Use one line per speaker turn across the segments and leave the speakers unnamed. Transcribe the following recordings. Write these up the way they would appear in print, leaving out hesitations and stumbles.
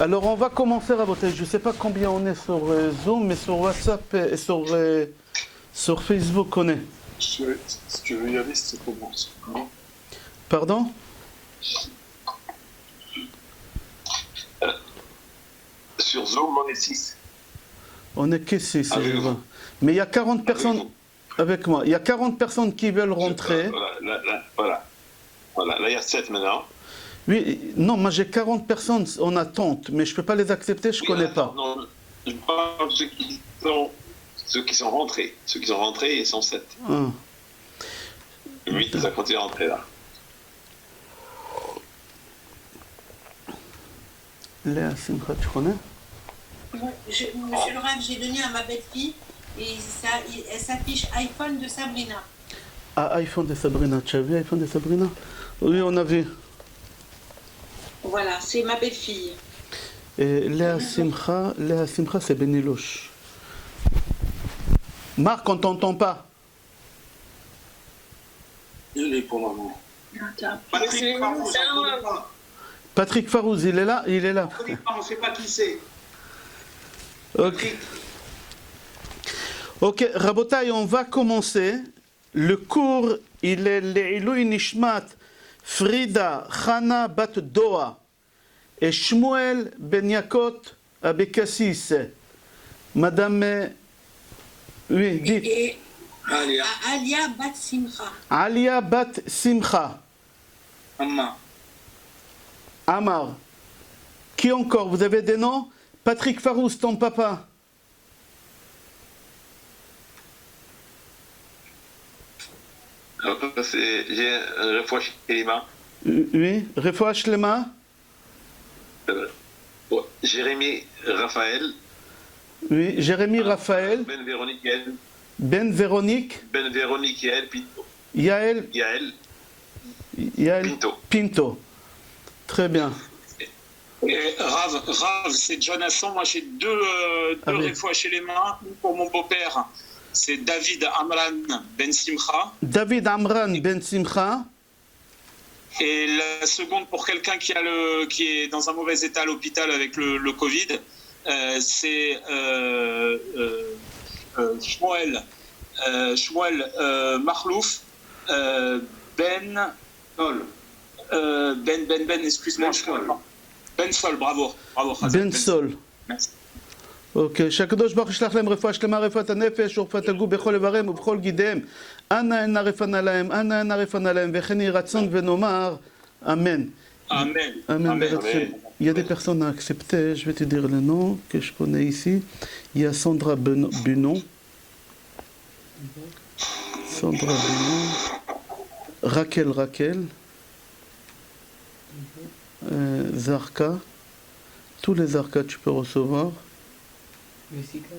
Alors on va commencer à voter. Je ne sais pas combien on est sur Zoom, mais sur WhatsApp et sur Facebook on est.
Si tu veux y aller, c'est commence.
Pardon?
Sur Zoom, on est 6.
On est que 6,
Avec
je
vous.
vois. Mais il y a 40 personnes
vous.
avec moi. Il y a 40 personnes qui veulent rentrer.
Voilà, là il y a 7 maintenant.
Oui, non, moi j'ai 40 personnes en attente, mais je ne peux pas les accepter, je ne connais pas.
Non, je parle de ceux qui sont rentrés. Ceux qui sont rentrés, ils sont 7.
Ah.
8, ça continue à rentrer là.
Léa Simcha, tu connais?
Monsieur le Rav, j'ai donné à ma belle-fille et elle s'affiche iPhone de Sabrina.
Ah, iPhone de Sabrina, tu as vu iPhone de Sabrina? Oui, on a vu.
Voilà, c'est ma belle-fille.
Et Léa Simcha, c'est Benilouche. Marc, on t'entend pas.
Il est pour le moment.
Patrick Farouz, on ne connaît pas.
Patrick Farouz, il est là? Il est là.
On ne connaît pas, on ne sait pas qui c'est.
Ok. Ok, Rabotai, on va commencer. Le cours, il est Le'ilui Nishmat Frida Chana Bat Doa et Shmuel Ben Yakot Abekassis. Madame, oui, dites.
Et
Alia.
Alia Bat Simcha.
Alia Bat Simcha.
Amma.
Amar. Qui encore? Vous avez des noms? Patrick Farouz, ton papa.
J'ai un refouach Elima.
Oui, Refoua Shlema.
Jérémy Raphaël.
Oui, Jérémy Raphaël.
Ben Véronique Yael.
Ben Véronique.
Ben Véronique Yael Pinto.
Yael.
Yael Pinto.
Pinto. Très bien.
Et Rav, c'est Jonathan. Moi, j'ai deux
oui.
fois chez les mains. Une pour mon beau-père, c'est David Amran Ben Simcha.
David Amran Ben Simcha.
Et la seconde pour quelqu'un qui est dans un mauvais état à l'hôpital avec le Covid, c'est Shmuel Marlouf Ben
Sol.
Ben, excuse-moi. Ben Sol, bravo.
Ben Sol.
Merci.
Ok. שהקדוש ברוך ישלח להם רפואה שלמה, רפואת הנפש ורפואת הגוף בכל איבריהם ובכל גידיהם. אנא אנא רפנה להם, אנא אנא רפנה להם, וכן יהי רצון ונאמר אמן.
Amen.
Amen. Il y a des personnes à accepter, je vais te dire le nom que je connais ici. Il y a Sandra Bunon. Sandra Bunon. Raquel. Zarka. Tous les Zarka tu peux recevoir.
Messika.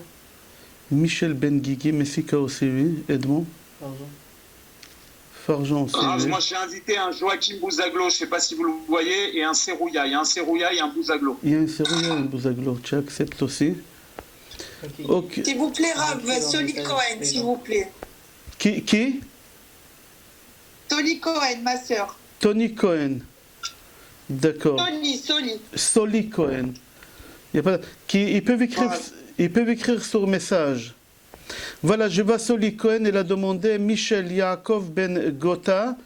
Michel Benguigui, Messika aussi, oui. Edmond. Farjan aussi.
Rav,
Oui.
moi j'ai invité un Joachim Bouzaglo, je ne sais pas si vous le voyez, et un Serouya. Il y a un Serouya et un Bouzaglo.
Il y a un Serouya et un Bouzaglo. Tu acceptes aussi. Ok.
S'il vous plaît, Rav, Soli Cohen, s'il vous plaît.
Qui?
Soli Cohen, ma sœur.
Tony Cohen. D'accord. Soli Cohen. Il y a pas... ils peuvent écrire sur message. Voilà, je vois Soli Cohen, elle a demandé Michel Yaakov Ben Gota.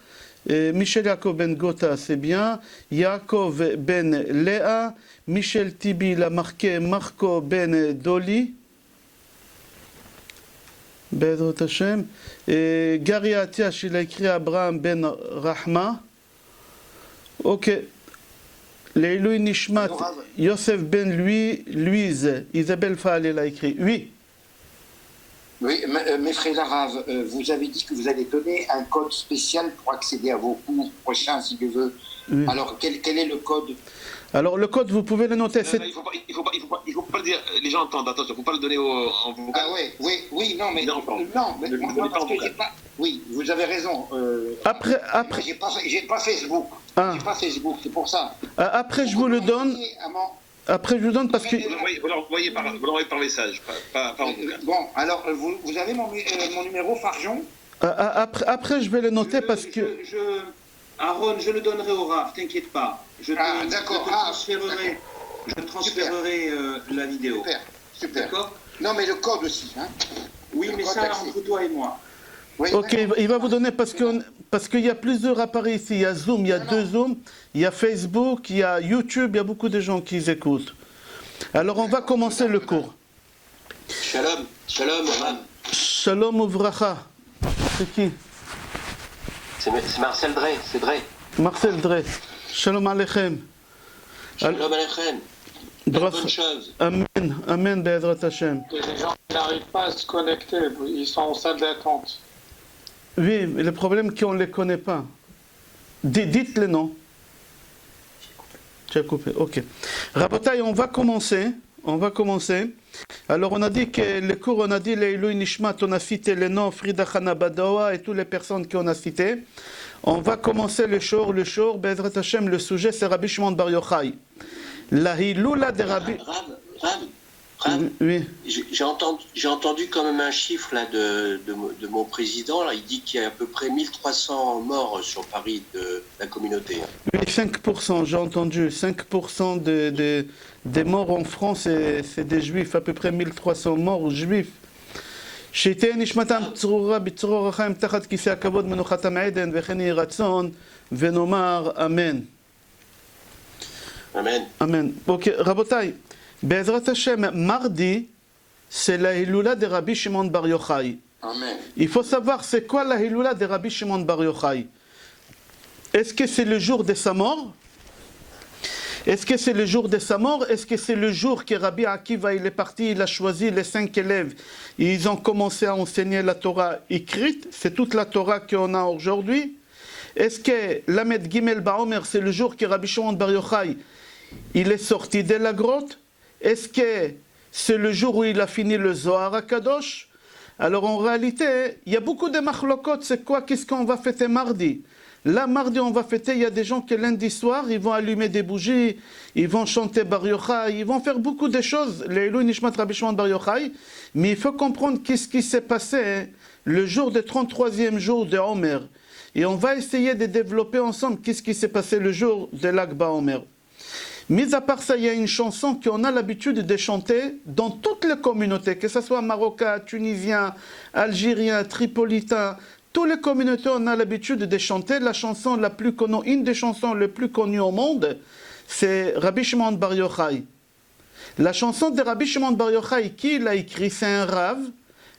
Michel Yaakov Ben Gota, c'est bien. Yaakov Ben Léa. Michel Tibi l'a marqué Marco Ben Doli. Bezrat Hashem. Et Gary Atiash, il a écrit Abraham Ben Rahma. Ok. Leilui Nishmat, Yosef Ben Louise, Isabelle Fall, elle a écrit. Oui.
Oui, mes frères Rav, vous avez dit que vous allez donner un code spécial pour accéder à vos cours prochains, si Dieu veut.
Oui.
Alors, quel est le code?
Alors, le code, vous pouvez le noter.
Il ne faut pas le dire. Les gens entendent, attention, il ne faut pas le donner en vocal.
Ah oui, non, mais
Non,
moi, parce que j'ai pas... Oui, vous avez raison.
Après.
J'ai pas Facebook.
Ah.
J'ai pas Facebook, c'est pour ça.
Après, je vous le donne. Après, je vous donne parce que.
Vous l'envoyez par message, pas en vocal.
Bon, alors, vous avez mon numéro Farjon?
Après, je vais le noter parce que.
Aaron, je le donnerai au Rav, t'inquiète pas.
D'accord.
Je te transférerai.
Je transférerai la vidéo.
Super, super.
D'accord?
Non, mais le code aussi. Hein.
Oui,
Le
mais
code
ça,
d'accès.
entre toi et moi.
Oui,
Ok,
d'accord.
il va vous donner parce qu'il y a plusieurs appareils ici. Il y a Zoom, il y a deux Zoom, il y a Facebook, il y a YouTube, il y a beaucoup de gens qui écoutent. Alors on va commencer le cours.
Shalom, shalom, Oman.
Shalom uvracha. C'est qui?
C'est Marcel Drey, c'est Drey.
Marcel Drey. Shalom aleichem.
Shalom Aleichem. Bonne chose.
Amen, Amen, Be'ezrat Hashem.
Il y a des gens qui n'arrivent pas à se connecter, ils sont en salle d'attente.
Oui, mais le problème c'est qu'on ne les connaît pas. Dites les noms. Tu as coupé, ok. Rabotai, on va commencer. Alors on a dit que le cours, on a dit les Ilui Nishmat, on a cité les noms Frida Chana Badoa et toutes les personnes qu'on a citées. On va commencer le shor, Be'ezrat Hashem, le sujet c'est Rabbi Shimon Bar Yochai. La Hilula de Rabbi...
Rav,
Oui.
j'ai entendu quand même un chiffre là, de mon président. Là, il dit qu'il y a à peu près 1300 morts sur Paris de la communauté.
Oui, 5%, j'ai entendu. 5% des morts en France, c'est des juifs, à peu près 1300 morts juifs. שתהיה נשמתם צרורה בצרור החיים תחת כיסא הכבוד מנוחתם עדן וכן יהי רצון ונאמר אמן.
Amen.
Amen. Ok, Rabotai, Be'ezrat Hashem, mardi, c'est la Hilula de Rabbi Shimon Bar Yochai.
Amen.
Il faut savoir c'est quoi la Hilula de Rabbi Shimon Bar Yochai. Est-ce que c'est le jour de sa mort? Est-ce que c'est le jour de sa mort? Est-ce que c'est le jour que Rabbi Akiva il est parti, il a choisi les 5 élèves, ils ont commencé à enseigner la Torah écrite? C'est toute la Torah qu'on a aujourd'hui. Est-ce que l'Amed Gimel Baomer, c'est le jour que Rabbi Shimon Bar Yochai il est sorti de la grotte? Est-ce que c'est le jour où il a fini le Zohar HaKadosh? Alors en réalité, il y a beaucoup de machlokot. C'est quoi? Qu'est-ce qu'on va fêter mardi? Là, mardi, on va fêter, il y a des gens qui lundi soir, ils vont allumer des bougies, ils vont chanter Bar Yochai, ils vont faire beaucoup de choses, les Ilui Nishmat Rabbi Shimon Bar Yochai, mais il faut comprendre qu'est-ce qui s'est passé le jour du 33e jour de Omer. Et on va essayer de développer ensemble qu'est-ce qui s'est passé le jour de l'Ag BaOmer. Mis à part ça, il y a une chanson qu'on a l'habitude de chanter dans toutes les communautés, que ce soit marocain, tunisien, algérien, tripolitain, toutes les communautés, on a l'habitude de chanter la chanson la plus connue, une des chansons les plus connues au monde, c'est Rabbi Shimon Bar Yochai. La chanson de Rabbi Shimon Bar Yochai, qui l'a écrit, c'est un Rav,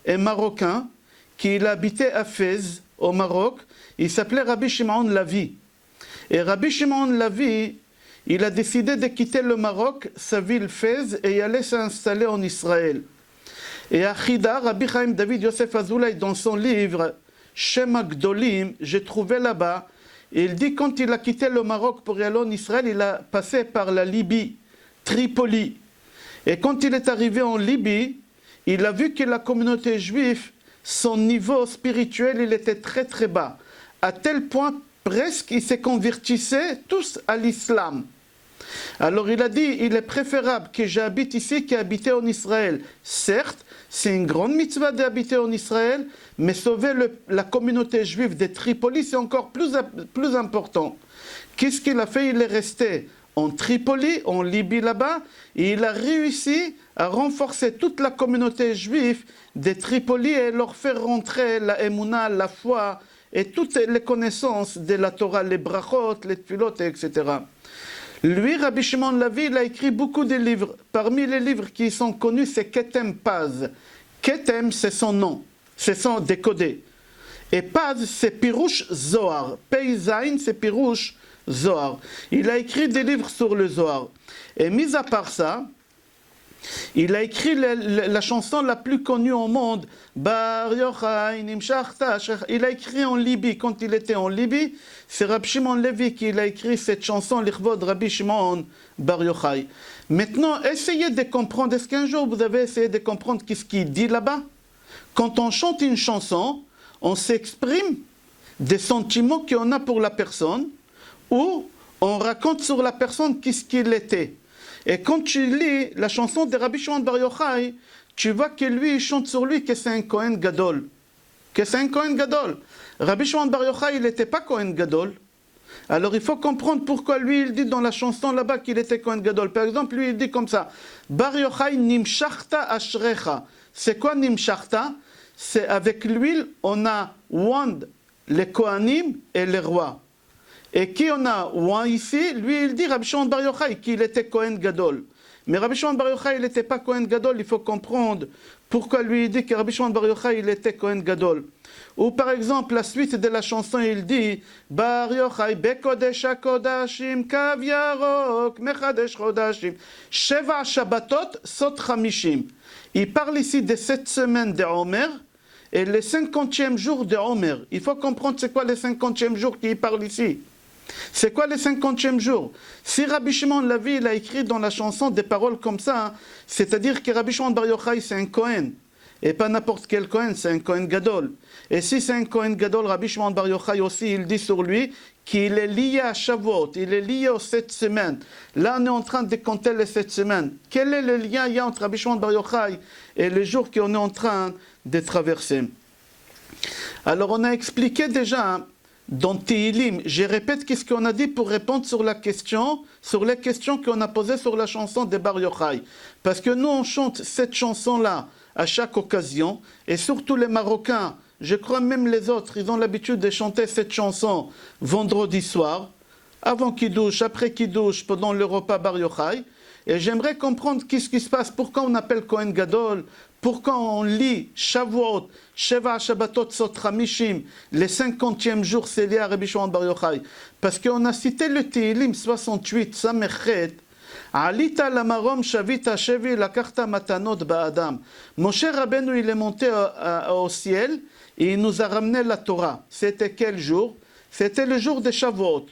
un Marocain, qui habitait à Fès, au Maroc. Il s'appelait Rabbi Shimon Lavi. Et Rabbi Shimon Lavi, il a décidé de quitter le Maroc, sa ville Fès, et y aller s'installer en Israël. Et à Chida, Rabbi Chaim David Yosef Azoulay, dans son livre Shema Gdolim, j'ai trouvé là-bas, et il dit quand il a quitté le Maroc pour y aller en Israël, il a passé par la Libye, Tripoli. Et quand il est arrivé en Libye, il a vu que la communauté juive, son niveau spirituel, il était très très bas. À tel point, presque, ils se convertissaient tous à l'islam. Alors il a dit, il est préférable que j'habite ici qu'habiter en Israël. Certes, c'est une grande mitzvah d'habiter en Israël, mais sauver la communauté juive de Tripoli, c'est encore plus important. Qu'est-ce qu'il a fait? Il est resté en Tripoli, en Libye là-bas, et il a réussi à renforcer toute la communauté juive de Tripoli et leur faire rentrer la émouna, la foi, et toutes les connaissances de la Torah, les brachot, les tfilot, etc. Lui, Rabbi Shimon Lavi, il a écrit beaucoup de livres. Parmi les livres qui sont connus, c'est Ketem Paz. Ketem, c'est son nom, c'est son décodé. Et Paz, c'est Pirouche Zohar. Peizain, c'est Pirouche Zohar. Il a écrit des livres sur le Zohar. Et mis à part ça, il a écrit la chanson la plus connue au monde, Bar Yochai Nimshachta. Il a écrit en Libye, quand il était en Libye, c'est Rabbi Shimon Levi qui a écrit cette chanson, L'Ichvod Rabbi Shimon Bar Yochai. Maintenant, essayez de comprendre, est-ce qu'un jour vous avez essayé de comprendre qu'est-ce qu'il dit là-bas? Quand on chante une chanson, on s'exprime des sentiments qu'on a pour la personne, ou on raconte sur la personne qu'est-ce qu'il était. Et quand tu lis la chanson de Rabbi Shimon Bar Yochai, tu vois que lui, il chante sur lui que c'est un Kohen Gadol. Que c'est un Kohen Gadol. Rabbi Shimon Bar Yochai, il n'était pas Kohen Gadol. Alors il faut comprendre pourquoi lui il dit dans la chanson là-bas qu'il était Kohen Gadol. Par exemple, lui il dit comme ça, Bar Yochai nimshachta ashrecha. C'est quoi nimshachta? C'est avec l'huile, on a wand les Kohanim et les rois. Et qui on a wand ici? Lui il dit Rabbi Shimon Bar Yochai qu'il était Kohen Gadol. Mais Rabbi Shimon Bar Yochai il n'était pas Kohen Gadol, il faut comprendre pourquoi lui il dit que Rabbi Shimon Bar Yochai il était Kohen Gadol. Ou par exemple, la suite de la chanson, il dit Bar Yochai bekodesh hakodashim kav yarok mechadesh chodashim sheva shabbatot sot chamishim. Il parle ici des 7 semaines de Omer et les 50e jours de Omer. Il faut comprendre c'est quoi les 50e jours qu'il parle ici. C'est quoi les 50e jours? Si Rabbi Shimon Lavi il a écrit dans la chanson des paroles comme ça, c'est-à-dire que Rabbi Shimon Bar Yochai c'est un Kohen. Et pas n'importe quel Kohen, c'est un Kohen Gadol. Et si c'est un Kohen Gadol, Rabbi Shimon Bar Yochai aussi, il dit sur lui qu'il est lié à Shavuot, il est lié aux 7 semaines. Là, on est en train de compter les 7 semaines. Quel est le lien il y a entre Rabbi Shimon Bar Yochai et les jours qu'on est en train de traverser? Alors, on a expliqué déjà dans Tehillim, je répète qu'est-ce qu'on a dit pour répondre sur les questions qu'on a posées sur la chanson de Bar Yochai. Parce que nous, on chante cette chanson-là à chaque occasion, et surtout les Marocains, je crois même les autres, ils ont l'habitude de chanter cette chanson vendredi soir, avant qu'ils douchent, après qu'ils douchent, pendant le repas Bar Yochai, et j'aimerais comprendre qu'est-ce qui se passe, pourquoi on appelle Kohen Gadol, pourquoi on lit Shavuot, Sheva Shabbatot Sot Chamishim, les 50e jours c'est lié à Rabbi Shimon Bar Yochai, parce qu'on a cité le Tehillim 68, Samechet, Alita lamarom shavita shevi lakarta matanot ba'adam. Moshe Rabbeinu il est monté au ciel et il nous a ramené la Torah. C'était quel jour? C'était le jour de Shavuot.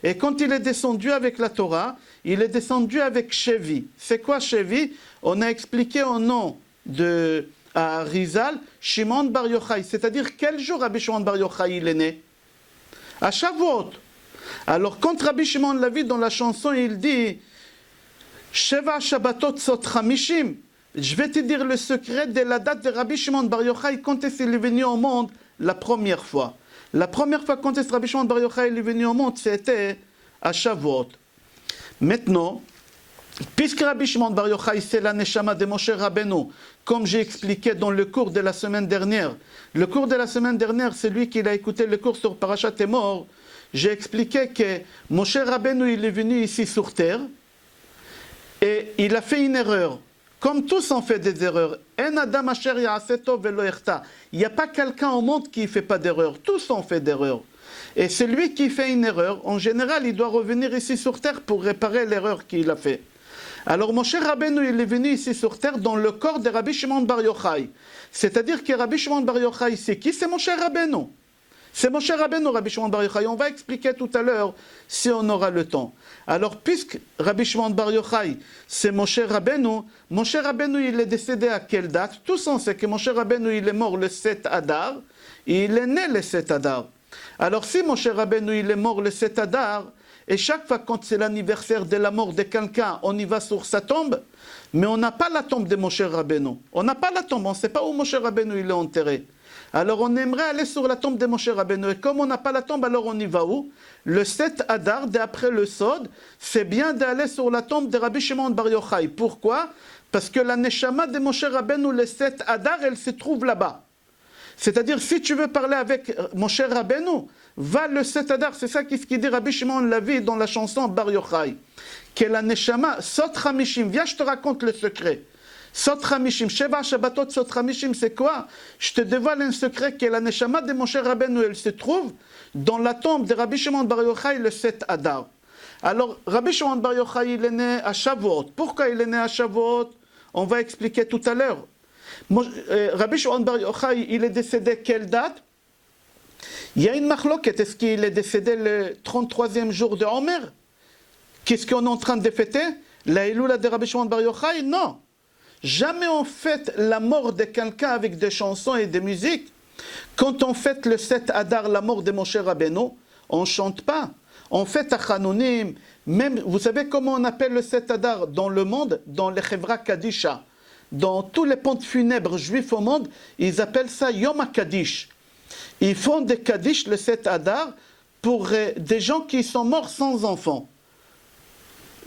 Et quand il est descendu avec la Torah, il est descendu avec Shevi. C'est quoi Shevi? On a expliqué au nom de Rizal, Shimon Bar Yochai. C'est-à-dire quel jour Rabbi Shimon Bar Yochai il est né? À Shavuot. Alors quand Rabbi Shimon Lavi dans la chanson il dit Sheva Shabbatot Sot Chamishim. Je vais te dire le secret de la date de Rabbi Shimon Bar Yochai quand est-ce qu'il est venu au monde la première fois. La première fois quand est-ce que Rabbi Shimon Bar Yochai est venu au monde, c'était à Shavuot. Maintenant, puisque Rabbi Shimon Bar Yochai c'est la neshama de Moshe Rabbeinu, comme j'ai expliqué dans le cours de la semaine dernière. Le cours de la semaine dernière, c'est lui qui a écouté le cours sur Parashat Emor. J'ai expliqué que Moshe Rabbeinu il est venu ici sur terre. Et il a fait une erreur. Comme tous ont fait des erreurs. Il n'y a pas quelqu'un au monde qui ne fait pas d'erreur. Tous ont fait d'erreurs. Et celui qui fait une erreur, en général, il doit revenir ici sur terre pour réparer l'erreur qu'il a fait. Alors Moshe Rabbeinu, il est venu ici sur terre dans le corps de Rabbi Shimon Bar Yochai. C'est-à-dire que Rabbi Shimon Bar Yochai, c'est qui? C'est Moshe Rabbeinu. C'est Moshe Rabbeinu, Rabbi Shimon Bar Yochai. On va expliquer tout à l'heure si on aura le temps. Alors, puisque Rabbi Shimon Bar Yochai, c'est Moshe Rabbeinu il est décédé à quelle date? Tous on sait que Moshe Rabbeinu il est mort le 7 Adar, et il est né le 7 Adar. Alors, si Moshe Rabbeinu il est mort le 7 Adar, et chaque fois quand c'est l'anniversaire de la mort de quelqu'un, on y va sur sa tombe, mais on n'a pas la tombe de Moshe Rabbeinu. On n'a pas la tombe, on ne sait pas où Moshe Rabbeinu il est enterré. Alors on aimerait aller sur la tombe de Moshe Rabbeinu. Et comme on n'a pas la tombe, alors on y va où? Le 7 Adar, d'après le Sod, c'est bien d'aller sur la tombe de Rabbi Shimon Bar Yochai. Pourquoi? Parce que la Neshama de Moshe Rabbeinu, le 7 Adar, elle se trouve là-bas. C'est-à-dire, si tu veux parler avec Moshe Rabbeinu, va le 7 Adar. C'est ça qu'est-ce qu'il dit Rabbi Shimon Lavi dans la chanson Bar Yochai. Que la Neshama, Sot Chamishim, viens, je te raconte le secret. Sot Chamishim, Sheva Shabbatot Sot Chamishim, c'est quoi? Je te dévoile un secret que la Neshama de Moshe Rabbeinu, elle se trouve dans la tombe de Rabbi Shimon Bar Yochai le 7 Adar. Alors, Rabbi Shimon Bar Yochai, il est né à Shavuot. Pourquoi il est né à Shavuot? On va expliquer tout à l'heure. Rabbi Shimon Bar Yochai, il est décédé quelle date? Il y a une machloket, est-ce qu'il est décédé le 33e jour de Omer? Qu'est-ce qu'on est en train de fêter? La Eloula de Rabbi Shimon Bar Yochai? Non. Jamais on fête la mort de quelqu'un avec des chansons et des musiques. Quand on fête le 7 Adar, la mort de Moshe Rabbeinu, on ne chante pas. On fête à Chanounim. Même, vous savez comment on appelle le 7 Adar dans le monde? Dans les Chevra Kadisha. Dans tous les ponts funèbres juifs au monde, ils appellent ça Yom HaKadish. Ils font des Kaddish le 7 Adar pour des gens qui sont morts sans enfants.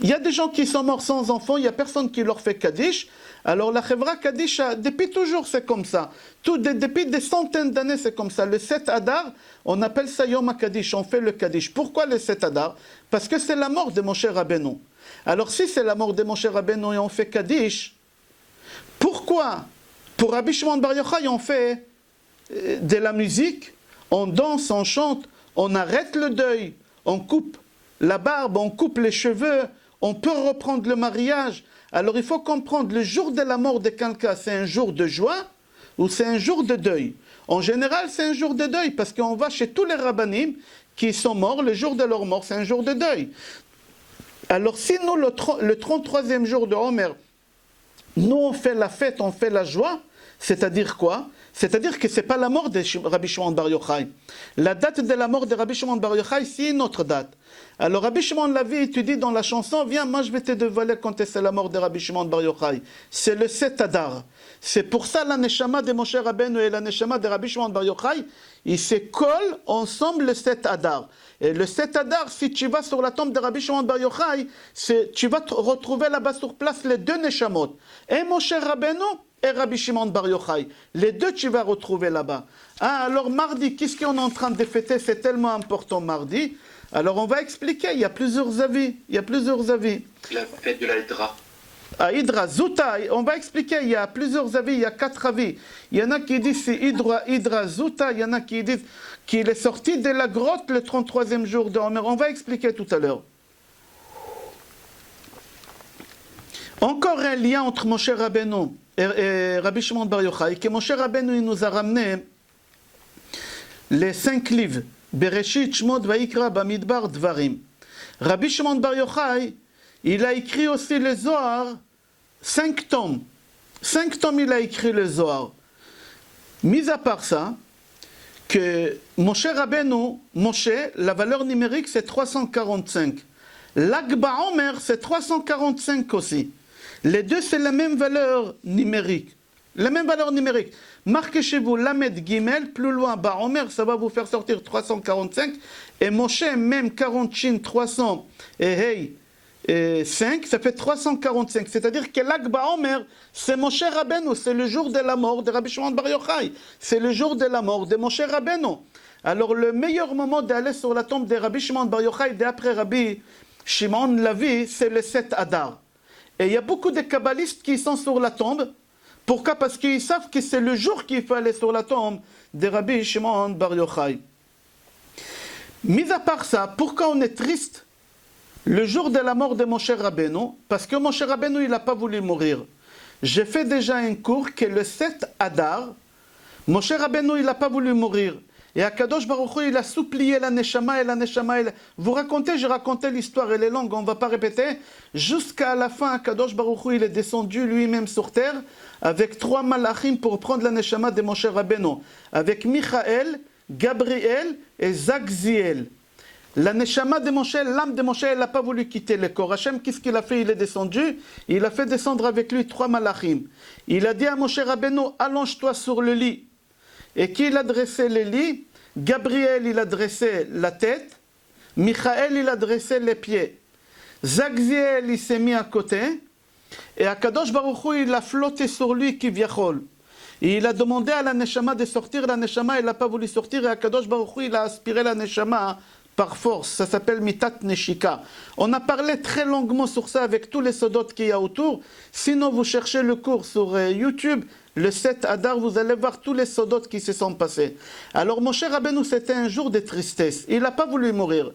Il y a des gens qui sont morts sans enfants, il n'y a personne qui leur fait Kaddish. Alors la Chevra Kaddish, depuis toujours c'est comme ça. Depuis des centaines d'années c'est comme ça. Le 7 Adar, on appelle ça Yom HaKaddish, on fait le Kaddish. Pourquoi le 7 Adar? Parce que c'est la mort de Moshe Rabbeinu. Alors si c'est la mort de Moshe Rabbeinu et on fait Kaddish, pourquoi pour Rabbi Shimon Bar Yochai on fait de la musique, on danse, on chante, on arrête le deuil, on coupe la barbe, on coupe les cheveux, on peut reprendre le mariage. Alors il faut comprendre, le jour de la mort de quelqu'un, c'est un jour de joie ou c'est un jour de deuil? En général, c'est un jour de deuil parce qu'on va chez tous les rabbanim qui sont morts, le jour de leur mort, c'est un jour de deuil. Alors si nous, le 33e jour de Homer, nous on fait la fête, on fait la joie, c'est-à-dire quoi? C'est-à-dire que ce n'est pas la mort de Rabbi Shimon Bar Yochai. La date de la mort de Rabbi Shimon Bar Yochai, c'est une autre date. Alors Rabbi Shimon l'avait étudié dans la chanson, viens, moi je vais te dévoiler quand c'est la mort de Rabbi Shimon Bar Yochai. C'est le 7 Adar. C'est pour ça la Neshama de Moshe Rabbeinu et la Neshama de Rabbi Shimon Bar Yochai, ils se collent ensemble le 7 Adar. Et le 7 Adar, si tu vas sur la tombe de Rabbi Shimon Bar Yochai, tu vas retrouver là-bas sur place les deux Neshamot. Et Moshe Rabbeinu et Rabbi Shimon Bar Yochai. Les deux, tu vas retrouver là-bas. Ah, alors mardi, qu'est-ce qu'on est en train de fêter? C'est tellement important mardi. Alors on va expliquer, il y a plusieurs avis. Il y a plusieurs avis.
La fête de la Hydra.
À Hydra, Zuta, on va expliquer, il y a plusieurs avis, il y a 4 avis. Il y en a qui disent c'est Hydra, Zuta, il y en a qui disent qu'il est sorti de la grotte le 33e jour de Homer. On va expliquer tout à l'heure. Encore un lien entre Moshe Rabbeinu et Rabbi Shimon Bar Yochai, que Moshe Rabbeinu il nous a ramené les 5 livres, Bereshit, Shmot, Vaikra, Bamidbar, Dvarim. Rabbi Shimon Bar Yochai, il a écrit aussi le Zohar, 5 tomes. 5 tomes il a écrit le Zohar. Mis à part ça, que Moshe Rabbeinu, Moshe, la valeur numérique c'est 345. L'Agba Omer c'est 345 aussi. Les deux, c'est la même valeur numérique. La même valeur numérique. Marquez chez vous Lamed Gimel, plus loin, Ba Omer, ça va vous faire sortir 345. Et Moshe, même 40 Shin, 300 et Hey, 5, ça fait 345. C'est-à-dire que l'Agba Omer, c'est Moshe Rabbeinu, c'est le jour de la mort de Rabbi Shimon Bar Yochai. C'est le jour de la mort de Moshe Rabbeinu. Alors le meilleur moment d'aller sur la tombe de Rabbi Shimon Bar Yochai, d'après Rabbi Shimon Lavi, c'est le 7 Adar. Et il y a beaucoup de kabbalistes qui sont sur la tombe. Pourquoi? Parce qu'ils savent que c'est le jour qu'il faut aller sur la tombe de Rabbi Shimon Bar Yochai. Mis à part ça, pourquoi on est triste le jour de la mort de Moshe Rabbeinu? Parce que Moshe Rabbeinu, il n'a pas voulu mourir. J'ai fait déjà un cours que le 7 Adar, Moshe Rabbeinu, il n'a pas voulu mourir. Et Akadosh Baruch Hu, il a supplié la Neshama et la Neshama. Vous racontez, j'ai raconté l'histoire, elle est longue, on ne va pas répéter. Jusqu'à la fin, Akadosh Baruch Hu, il est descendu lui-même sur terre avec 3 malachim pour prendre la Neshama de Moshe Rabbeinu. Avec Michael, Gabriel et Zagziel. La Neshama de Moshe, l'âme de Moshe, elle n'a pas voulu quitter le corps. Hachem, qu'est-ce qu'il a fait? Il est descendu, il a fait descendre avec lui 3 malachim. Il a dit à Moshe Rabbeinu, allonge-toi sur le lit. Et qui il a dressé le lit? Gabriel, il a dressé la tête. Michael, il a dressé les pieds. Zagziel, il s'est mis à côté. Et Akadosh Baruch Hu, il a flotté sur lui qui viachol. Et il a demandé à la Neshama de sortir. La Neshama, elle n'a pas voulu sortir. Et Akadosh Baruch Hu, il a aspiré la Neshama par force. Ça s'appelle Mitat Neshika. On a parlé très longuement sur ça avec tous les sodotes qu'il y a autour. Sinon, vous cherchez le cours sur YouTube. Le 7 Adar, vous allez voir tous les sodotes qui se sont passés. Alors Moshe Rabbeinu, c'était un jour de tristesse. Il n'a pas voulu mourir.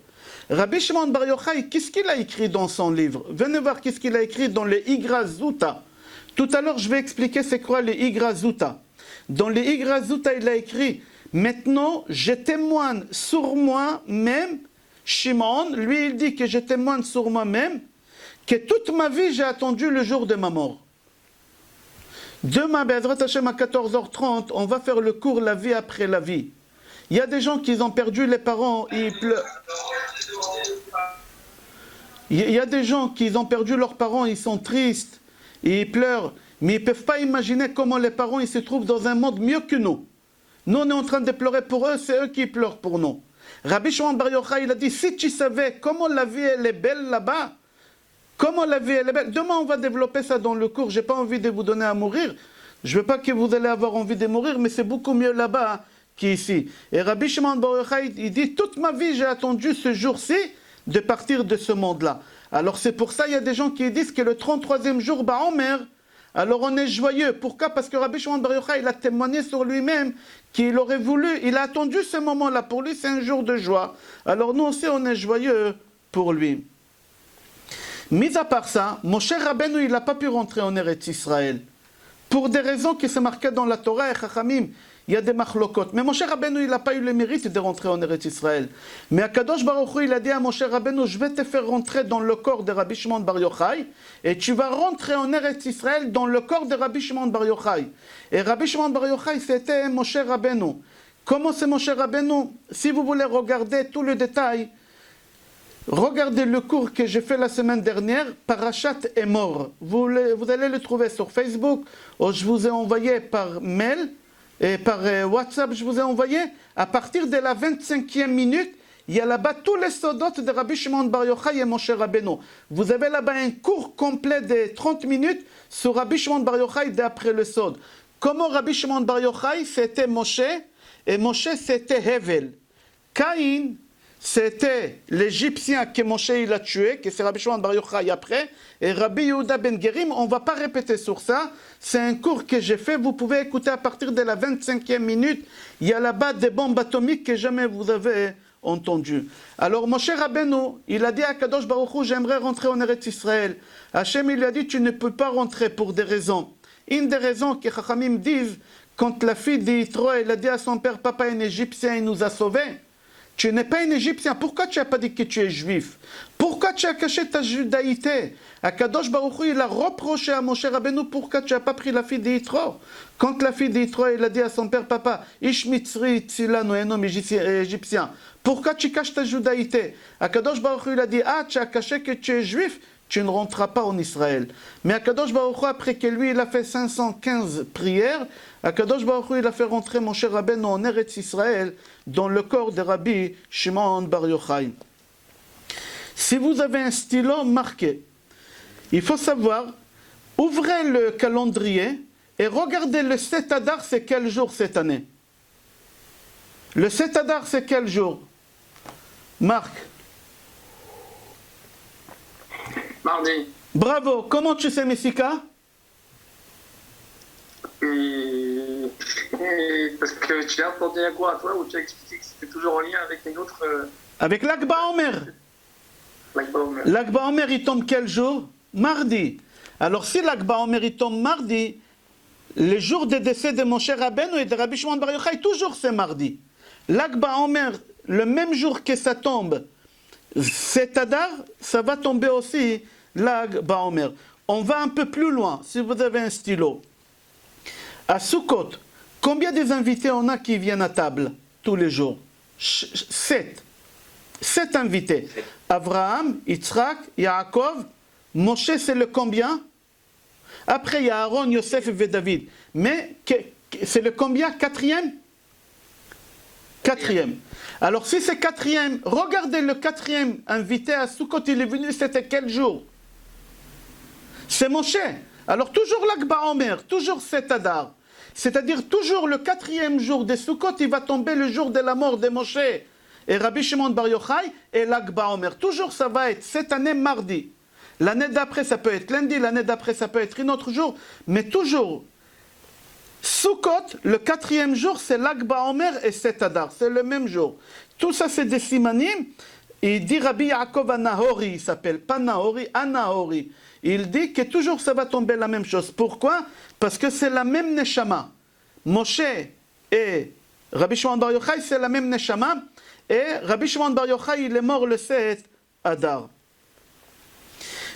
Rabbi Shimon Bar Yochai, qu'est-ce qu'il a écrit dans son livre? Venez voir qu'est-ce qu'il a écrit dans les Igra Zuta. Tout à l'heure, je vais expliquer c'est quoi les Igra Zuta. Dans les Igra Zuta, il a écrit « Maintenant, je témoigne sur moi-même. » Shimon, lui, il dit que je témoigne sur moi-même, que toute ma vie, j'ai attendu le jour de ma mort. Demain, Be'ezrat Hashem, à 14h30, on va faire le cours La vie après la vie. Il y a des gens qui ont perdu les parents, ils pleurent. Il y a des gens qui ont perdu leurs parents, ils sont tristes, et ils pleurent. Mais ils ne peuvent pas imaginer comment les parents ils se trouvent dans un monde mieux que nous. Nous, on est en train de pleurer pour eux, c'est eux qui pleurent pour nous. Rabbi Shimon Bar Yochai, il a dit, si tu savais comment la vie elle est belle là-bas, comment la vie elle est belle, demain on va développer ça dans le cours, j'ai pas envie de vous donner à mourir, je veux pas que vous allez avoir envie de mourir, mais c'est beaucoup mieux là-bas qu'ici. Et Rabbi Shimon Bar Yochai, il dit, toute ma vie j'ai attendu ce jour-ci de partir de ce monde-là. Alors c'est pour ça, il y a des gens qui disent que le 33e jour, Omer, alors on est joyeux. Pourquoi? Parce que Rabbi Shimon Bar Yochai, il a témoigné sur lui-même qu'il aurait voulu, il a attendu ce moment-là. Pour lui, c'est un jour de joie. Alors nous aussi, on est joyeux pour lui. Mis à part ça, Moshe Rabbeinu, il n'a pas pu rentrer en Eretz Israël. Pour des raisons qui sont marquées dans la Torah et Chachamim, il y a des machlokot. Mais Moshe Rabbeinu, il n'a pas eu le mérite de rentrer en Eretz Israël. Mais Akadosh Baruch Hu, il a dit à Moshe Rabbeinu, je vais te faire rentrer dans le corps de Rabbi Shimon Bar Yochai, et tu vas rentrer en Eretz Israël dans le corps de Rabbi Shimon Bar Yochai. Et Rabbi Shimon Bar Yochai, c'était Moshe Rabbeinu. Comment c'est Moshe Rabbeinu? Si vous voulez regarder tout le détail, regardez le cours que j'ai fait la semaine dernière, Parashat Emor. Vous allez le trouver sur Facebook, ou je vous ai envoyé par mail, et par WhatsApp, je vous ai envoyé, à partir de la 25e minute, il y a là-bas tous les sodotes de Rabbi Shimon Bar Yochai et Moshe Rabbeinu. Vous avez là-bas un cours complet de 30 minutes sur Rabbi Shimon Bar Yochai d'après le sod. Comment Rabbi Shimon Bar Yochai, c'était Moshe, et Moshe, c'était Hevel. Caïn, c'était l'Égyptien que Moshe il a tué, que c'est Rabbi Shimon Bar Yochai après, et Rabbi Yehuda ben Gerim, on ne va pas répéter sur ça, c'est un cours que j'ai fait, vous pouvez écouter à partir de la 25e minute, il y a là-bas des bombes atomiques que jamais vous avez entendues. Alors Moshe Rabbeinu, il a dit à Kadosh Baruch Hu, j'aimerais rentrer en Eretz Israël. Hachem il lui a dit, tu ne peux pas rentrer pour des raisons. Une des raisons que Chachamim disent, quand la fille d'Yitro, elle a dit à son père, papa un Égyptien, il nous a sauvés. Tu n'es pas un Égyptien, pourquoi tu n'as pas dit que tu es juif? Pourquoi tu as caché ta judaïté? Akadosh Baruch Hu, il a reproché à Moshe Rabbeinu, pourquoi tu n'as pas pris la fille d'Yitro? Quand la fille d'Yitro, elle a dit à son père, papa, Ish Mitzri Tzilano, un homme égyptien, pourquoi tu caches ta judaïté? Akadosh Baruch Hu, il a dit, ah, tu as caché que tu es juif, tu ne rentreras pas en Israël. Mais Akadosh Baruch Hu, après que lui, il a fait 515 prières, Akadosh Baruch Hu, il a fait rentrer Moshe Rabbeinu en Eretz Israël dans le corps de Rabbi Shimon Bar Yochai. Si vous avez un stylo marqué, il faut savoir, ouvrez le calendrier et regardez le 7 Adar, c'est quel jour cette année? Le 7 Adar, c'est quel jour? Marc?
Mardi.
Bravo. Comment tu sais, Messika?
Parce que tu as entendu un cours à toi où tu as expliqué que c'était toujours en lien avec une autre...
Avec l'Akba Omer. L'Akba Omer, il tombe quel jour? Mardi. Alors si l'Akba Omer, il tombe mardi, le jour des décès de Moshe Rabbeinu et de Rabbi Shimon Bar Yochai, toujours c'est mardi. L'Akba Omer, le même jour que ça tombe, cet Adar, ça va tomber aussi l'Akba Omer. On va un peu plus loin, si vous avez un stylo. À Sukkot, combien des invités on a qui viennent à table tous les jours? 7. 7 invités. Abraham, Yitzhak, Yaakov, Moshe, c'est le combien? Après, il y a Aaron, Yosef et David. Mais c'est le combien? 4e? 4e. Alors si c'est 4e, regardez le 4e invité à Sukkot, il est venu, c'était quel jour? C'est Moshe. Alors toujours l'Akba Omer, toujours cet Adar. C'est-à-dire toujours le 4e jour de Sukkot, il va tomber le jour de la mort de Moshe et Rabbi Shimon Bar Yochai et l'Akba Omer. Toujours ça va être cette année mardi. L'année d'après ça peut être lundi, l'année d'après ça peut être un autre jour, mais toujours Sukkot, le 4e jour, c'est l'Akba Omer et cet Adar, c'est le même jour. Tout ça c'est des simanim. Il dit Rabbi Yaakov Anahori, il s'appelle pas Nahori, Anahori. Il dit que toujours ça va tomber la même chose. Pourquoi? Parce que c'est la même neshama. Moshe et Rabbi Shimon Bar Yochai, c'est la même neshama. Et Rabbi Shimon Bar Yochai, il est mort le 7 Adar.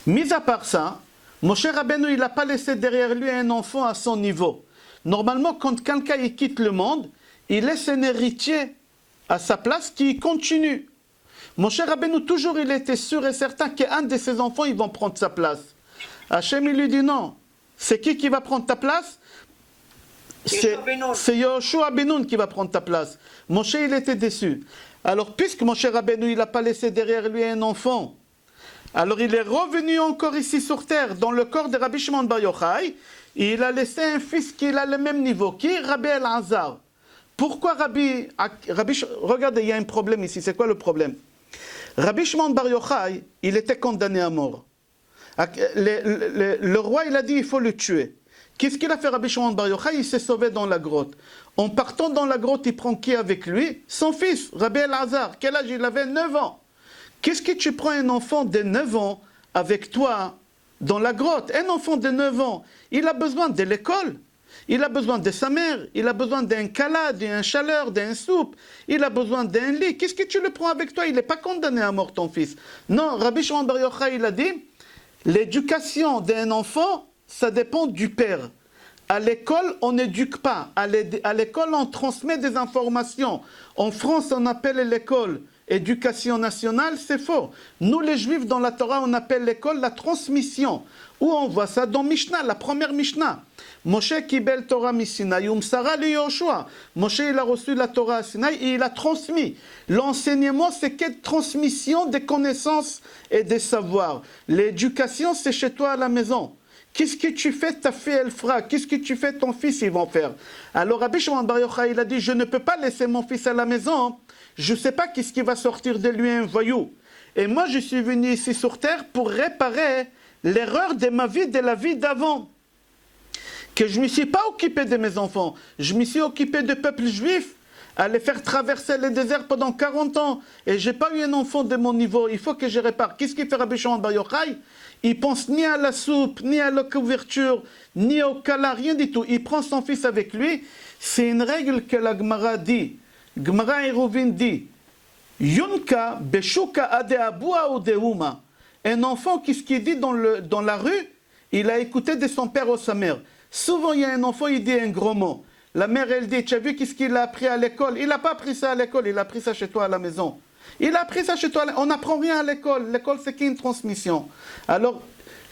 Mis à part ça, Moshe Rabbeinu, il n'a pas laissé derrière lui un enfant à son niveau. Normalement, quand quelqu'un il quitte le monde, il laisse un héritier à sa place qui continue. Moshe Rabbeinu, toujours il était sûr et certain qu'un de ses enfants, ils vont prendre sa place. Hachem, il lui dit non. C'est qui va prendre ta place? C'est Yoshua Ben Nun qui va prendre ta place. Moshe, il était déçu. Alors, puisque mon cher Rabbeinu, il n'a pas laissé derrière lui un enfant, alors il est revenu encore ici sur terre, dans le corps de Rabbi Shimon Bar Yochai, et il a laissé un fils qui a le même niveau, qui est Rabbi El-Azar. Pourquoi regardez, il y a un problème ici, c'est quoi le problème? Rabbi Shimon Bar Yochai, il était condamné à mort. Le roi, il a dit, il faut le tuer. Qu'est-ce qu'il a fait Rabbi Shimon Bar Yochai? Il s'est sauvé dans la grotte. En partant dans la grotte, il prend qui avec lui? Son fils, Rabbi El-Azar. Quel âge il avait? 9 ans. Qu'est-ce que tu prends un enfant de 9 ans avec toi dans la grotte? Un enfant de 9 ans, il a besoin de l'école. Il a besoin de sa mère. Il a besoin d'un kala, d'une chaleur, d'un soupe. Il a besoin d'un lit. Qu'est-ce que tu le prends avec toi? Il n'est pas condamné à mort, ton fils. Non, Rabbi Shimon Bar Yochai, il a dit, l'éducation d'un enfant, ça dépend du père. À l'école, on n'éduque pas. À l'école, on transmet des informations. En France, on appelle l'école éducation nationale, c'est faux. Nous, les Juifs, dans la Torah, on appelle l'école la transmission. Où on voit ça? Dans Mishnah, la première Mishnah. Moshe kibel Torah misinaï, Sara le Yoshua. Moshe, il a reçu la Torah à Sinaï et il a transmis. L'enseignement, c'est quelle transmission des connaissances et des savoirs. L'éducation, c'est chez toi à la maison. Qu'est-ce que tu fais, ta fille, elle fera. Qu'est-ce que tu fais, ton fils, ils vont faire. Alors, Rabbi Shimon Bar Yochai, il a dit, je ne peux pas laisser mon fils à la maison. Je ne sais pas qu'est-ce qui va sortir de lui, un voyou. Et moi, je suis venu ici sur terre pour réparer l'erreur de ma vie, de la vie d'avant. Que je ne me suis pas occupé de mes enfants. Je me suis occupé du peuple juif, à les faire traverser le désert pendant 40 ans. Et je n'ai pas eu un enfant de mon niveau. Il faut que je répare. Qu'est-ce qu'il fait Rabbi Shimon Bar Yochai? Il pense ni à la soupe, ni à la couverture, ni au kala, rien du tout. Il prend son fils avec lui. C'est une règle que la Gemara dit. Gemara Eruvin dit, Yunka beshuka ade abua ou de uma. Un enfant, qu'est-ce qu'il dit dans la rue? Il a écouté de son père ou sa mère. Souvent, il y a un enfant, il dit un gros mot. La mère, elle dit, tu as vu qu'est-ce qu'il a appris à l'école? Il n'a pas appris ça à l'école, il a appris ça chez toi à la maison. Il a appris ça chez toi, on n'apprend rien à l'école. L'école, c'est qu'une transmission. Alors,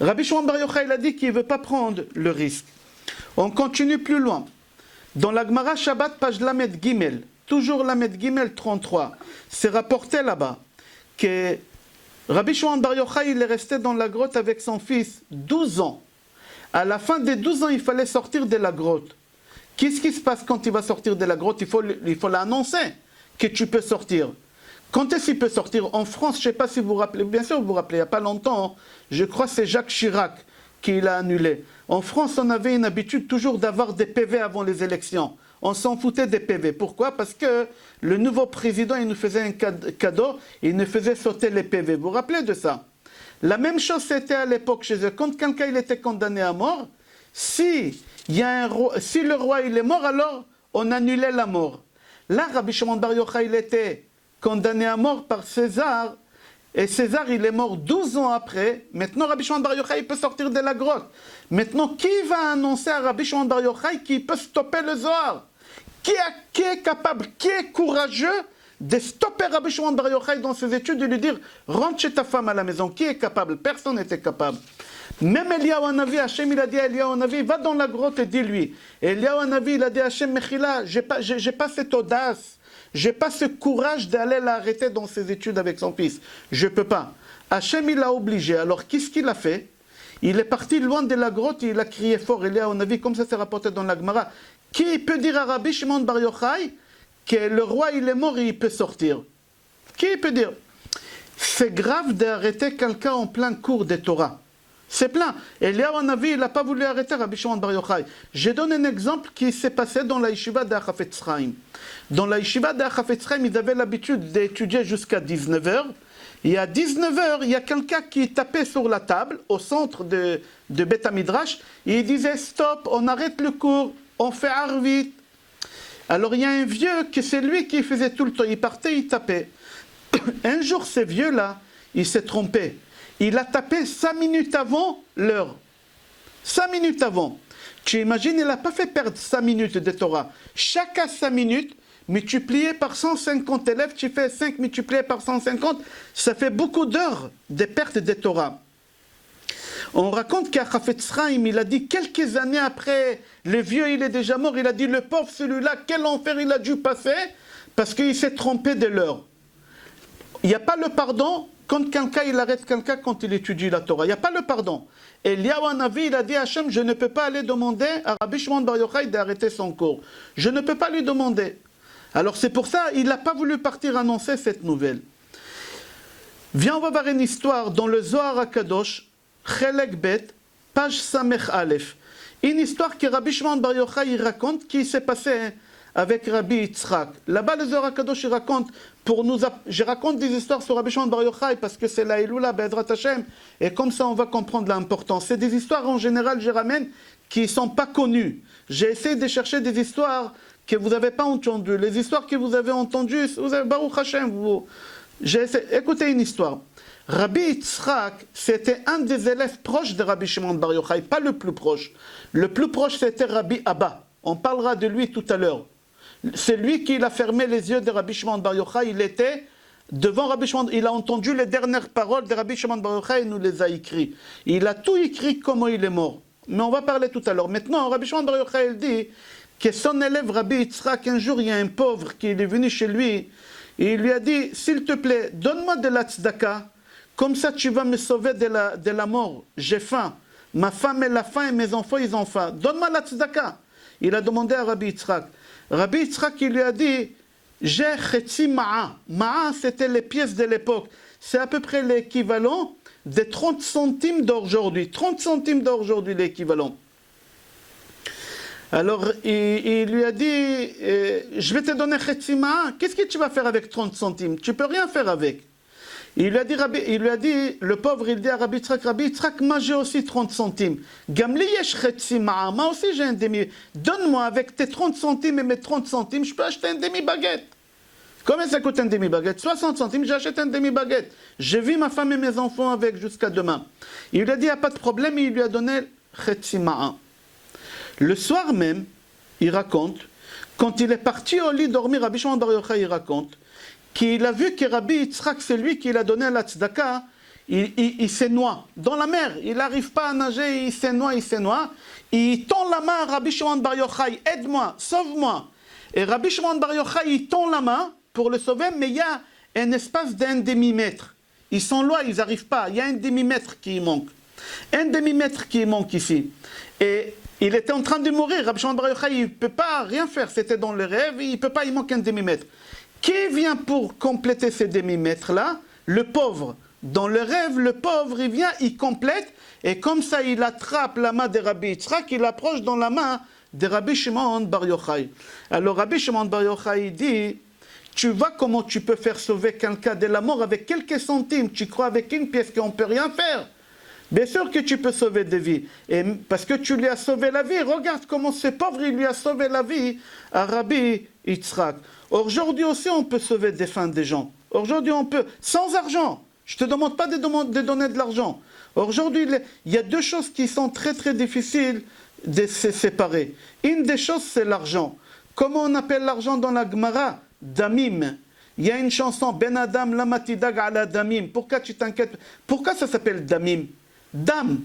Rabbi Shimon Bar Yochai, il a dit qu'il ne veut pas prendre le risque. On continue plus loin. Dans la Gemara Shabbat, page Lamed Gimel, toujours Lamed Gimel 33, c'est rapporté là-bas que Rabbi Shimon Bar Yochai, il est resté dans la grotte avec son fils 12 ans. À la fin des 12 ans, il fallait sortir de la grotte. Qu'est-ce qui se passe quand il va sortir de la grotte? Il faut l'annoncer que tu peux sortir. Quand est-ce qu'il peut sortir? En France, je ne sais pas si vous vous rappelez, bien sûr vous vous rappelez, il n'y a pas longtemps, je crois que c'est Jacques Chirac qui l'a annulé. En France, on avait une habitude toujours d'avoir des PV avant les élections. On s'en foutait des PV. Pourquoi? Parce que le nouveau président, il nous faisait un cadeau, il nous faisait sauter les PV. Vous vous rappelez de ça? La même chose c'était à l'époque chez eux. Quand quelqu'un il était condamné à mort, si le roi il est mort, alors on annulait la mort. Là, Rabbi Shimon Bar Yochai, il était condamné à mort par César, et César il est mort 12 ans après. Maintenant Rabbi Shimon Bar Yochai il peut sortir de la grotte. Maintenant qui va annoncer à Rabbi Shimon Bar Yochai qu'il peut stopper le Zohar? Qui est capable, qui est courageux de stopper Rabbi Shimon Bar Yochai dans ses études et lui dire rentre chez ta femme à la maison? Qui est capable? Personne n'était capable. Même Eliyahu Hanavi, Hachem il a dit à Eliyahu Hanavi, va dans la grotte et dis-lui. Eliyahu Hanavi il a dit à Hachem, Mechila, j'ai pas cette audace. J'ai pas ce courage d'aller l'arrêter dans ses études avec son fils. Je peux pas. Hachem, il l'a obligé. Alors, qu'est-ce qu'il a fait? Il est parti loin de la grotte et il a crié fort. Il est à avis, comme ça c'est rapporté dans la Gemara. Qui peut dire à Rabbi Shimon Bar Yochai que le roi, il est mort et il peut sortir? Qui peut dire? C'est grave d'arrêter quelqu'un en plein cours de Torah. C'est plein. Eliyahu Hanavi, il n'a pas voulu arrêter Rabbi Shimon Bar Yochai. Je donne un exemple qui s'est passé dans la yeshiva d'Achafetz Chaim. Dans la yeshiva d'Achafetz Chaim, ils avaient l'habitude d'étudier jusqu'à 19h. Et à 19h, il y a quelqu'un qui tapait sur la table, au centre de Beth Midrash, et il disait « Stop, on arrête le cours, on fait Arvit ». Alors il y a un vieux, que c'est lui qui faisait tout le temps, il partait, il tapait. Un jour, ce vieux-là, il s'est trompé. Il a tapé 5 minutes avant l'heure. 5 minutes avant. Tu imagines, il n'a pas fait perdre 5 minutes de Torah. Chaque 5 minutes, multiplié par 150 élèves, tu fais 5 multiplié par 150, ça fait beaucoup d'heures de perte de Torah. On raconte qu'à Chafetz Chaim, il a dit quelques années après, le vieux il est déjà mort, il a dit le pauvre celui-là, quel enfer il a dû passer, parce qu'il s'est trompé de l'heure. Il n'y a pas le pardon quand quelqu'un il arrête quelqu'un quand il étudie la Torah. Il n'y a pas le pardon. Eliyahu Hanavi, il a dit à Hachem, je ne peux pas aller demander à Rabbi Shimon Bar Yochai d'arrêter son cours. Je ne peux pas lui demander. Alors c'est pour ça il n'a pas voulu partir annoncer cette nouvelle. Viens, on va voir une histoire dans le Zohar HaKadosh, Chelek Bet, page Samech Aleph. Une histoire que Rabbi Shimon Bar Yochai raconte qui s'est passée avec Rabbi Yitzhak. Là-bas, le Zohar HaKadosh, il raconte, je raconte des histoires sur Rabbi Shimon Bar Yochai parce que c'est la Eloula, Be'ezrat Hashem, et comme ça on va comprendre l'importance. C'est des histoires en général, je ramène, qui ne sont pas connues. J'ai essayé de chercher des histoires que vous n'avez pas entendues. Les histoires que vous avez entendues, vous avez Baruch Hashem, écoutez une histoire. Rabbi Yitzhak, c'était un des élèves proches de Rabbi Shimon Bar Yochai, pas le plus proche. Le plus proche, c'était Rabbi Abba. On parlera de lui tout à l'heure. C'est lui qui a fermé les yeux de Rabbi Shimon Bar Yochai. Il était devant Rabbi Shimon. Il a entendu les dernières paroles de Rabbi Shimon Bar Yochai et nous les a écrites. Il a tout écrit comment il est mort. Mais on va parler tout à l'heure. Maintenant, Rabbi Shimon Bar Yochai il dit que son élève Rabbi Yitzhak, un jour, il y a un pauvre qui est venu chez lui et il lui a dit, s'il te plaît, donne-moi de la tzedaka, comme ça tu vas me sauver de la mort. J'ai faim. Ma femme elle a faim et mes enfants ils ont faim. Donne-moi la tzedaka. Il a demandé à Rabbi Yitzhak. Rabbi Yitzhak il lui a dit, j'ai chetzi ma'a. Ma'a c'était les pièces de l'époque. C'est à peu près l'équivalent des 30 centimes d'aujourd'hui. 30 centimes d'aujourd'hui l'équivalent. Alors il lui a dit, je vais te donner chetzi ma'a. Qu'est-ce que tu vas faire avec 30 centimes? Tu peux rien faire avec. Il lui a dit, le pauvre, il dit à Rabbi Yitzhak, moi j'ai aussi 30 centimes. Gamli yesh chetzi ma'a, moi aussi j'ai un demi. Donne-moi avec tes 30 centimes et mes 30 centimes, je peux acheter un demi-baguette. Combien ça coûte un demi-baguette? 60 centimes, j'achète un demi-baguette. Je vis ma femme et mes enfants avec jusqu'à demain. Il lui a dit, il n'y a pas de problème, et il lui a donné chetzi ma'a. Le soir même, il raconte, quand il est parti au lit dormir, Rabbi Shimon Bar Yochai, il raconte, qu'il a vu que Rabbi Yitzhak, c'est lui qui l'a donné la tzedaka, il se noie dans la mer, il n'arrive pas à nager, il se noie, il tend la main à Rabbi Shimon Bar Yochai, aide-moi, sauve-moi. Et Rabbi Shimon Bar Yochai, il tend la main pour le sauver, mais il y a un espace d'un demi-mètre. Ils sont loin, ils n'arrivent pas, il y a un demi-mètre qui manque. Un demi-mètre qui manque ici. Et il était en train de mourir, Rabbi Shimon Bar Yochai, il ne peut pas rien faire, c'était dans le rêve, il ne peut pas, il manque un demi-mètre. Qui vient pour compléter ces demi-mètres-là? Le pauvre. Dans le rêve, le pauvre, il vient, il complète, et comme ça, il attrape la main de Rabbi Yitzhak, il approche dans la main de Rabbi Shimon Bar Yochai. Alors Rabbi Shimon Bar Yochai dit, tu vois comment tu peux faire sauver quelqu'un de la mort avec quelques centimes, tu crois avec une pièce qu'on ne peut rien faire? Bien sûr que tu peux sauver des vies, et parce que tu lui as sauvé la vie. Regarde comment ce pauvre, il lui a sauvé la vie à Rabbi Yitzhak. Aujourd'hui aussi, on peut sauver des fins des gens. Aujourd'hui, on peut, sans argent. Je ne te demande pas de donner de l'argent. Aujourd'hui, il y a deux choses qui sont très très difficiles de se séparer. Une des choses, c'est l'argent. Comment on appelle l'argent dans la Gemara? Damim. Il y a une chanson, Ben Adam Lamatidag ala Damim. Pourquoi tu t'inquiètes? Pourquoi ça s'appelle Damim? Dame,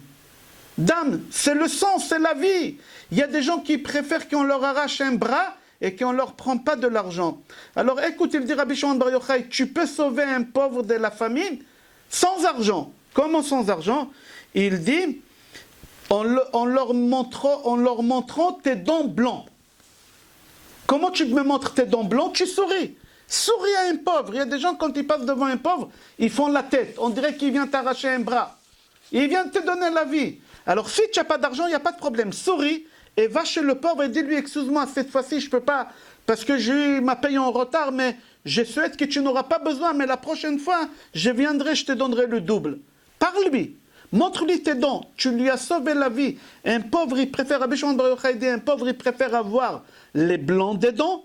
c'est le sang, c'est la vie. Il y a des gens qui préfèrent qu'on leur arrache un bras et qu'on ne leur prend pas de l'argent. Alors écoute, il dit Rabbi Shimon Bar Yochai, tu peux sauver un pauvre de la famine sans argent. Comment sans argent? Il dit, en leur montrant tes dents blancs. Comment tu me montres tes dents blancs? Tu souris. Souris à un pauvre. Il y a des gens, quand ils passent devant un pauvre, ils font la tête. On dirait qu'il vient t'arracher un bras. Il vient te donner la vie. Alors si tu n'as pas d'argent, il n'y a pas de problème. Souris et va chez le pauvre et dis-lui, excuse-moi, cette fois-ci je ne peux pas, parce que j'ai eu ma paye en retard, mais je souhaite que tu n'auras pas besoin, mais la prochaine fois, je viendrai, je te donnerai le double. Parle-lui, montre-lui tes dents, tu lui as sauvé la vie. Un pauvre, il préfère, Rabbi Shimon Bar Yochai dit, un pauvre, il préfère avoir les blancs des dents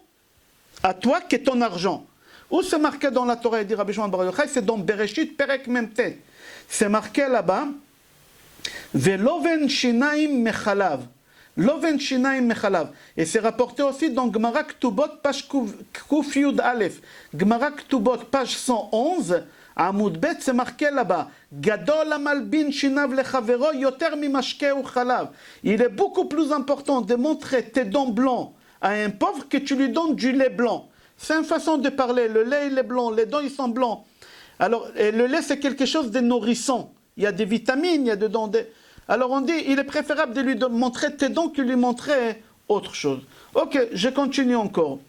à toi que ton argent. Où c'est marqué dans la Torah, il dit Rabbi Shimon Bar Yochai, c'est dans Bereshit, Perek Memtet. C'est marqué là-bas, Veloven shinaim mechalav. Loven shinaim mechalav. Et c'est rapporté aussi dans Gemara Ktubot, page Kuf Yud Aleph. Gemara Ktubot, page 111, Amoud Bet, c'est marqué là-bas, Gadol amalbin shinav lechavero yoter mimashkeu chalav. Il est beaucoup plus important de montrer tes dents blancs à un pauvre que tu lui donnes du lait blanc. C'est une façon de parler. Le lait, il est blanc, les dents, ils sont blancs. Alors, et le lait, c'est quelque chose de nourrissant. Il y a des vitamines, il y a dedans des... Alors on dit, il est préférable de lui montrer tes dents que lui montrer autre chose. Ok, je continue encore.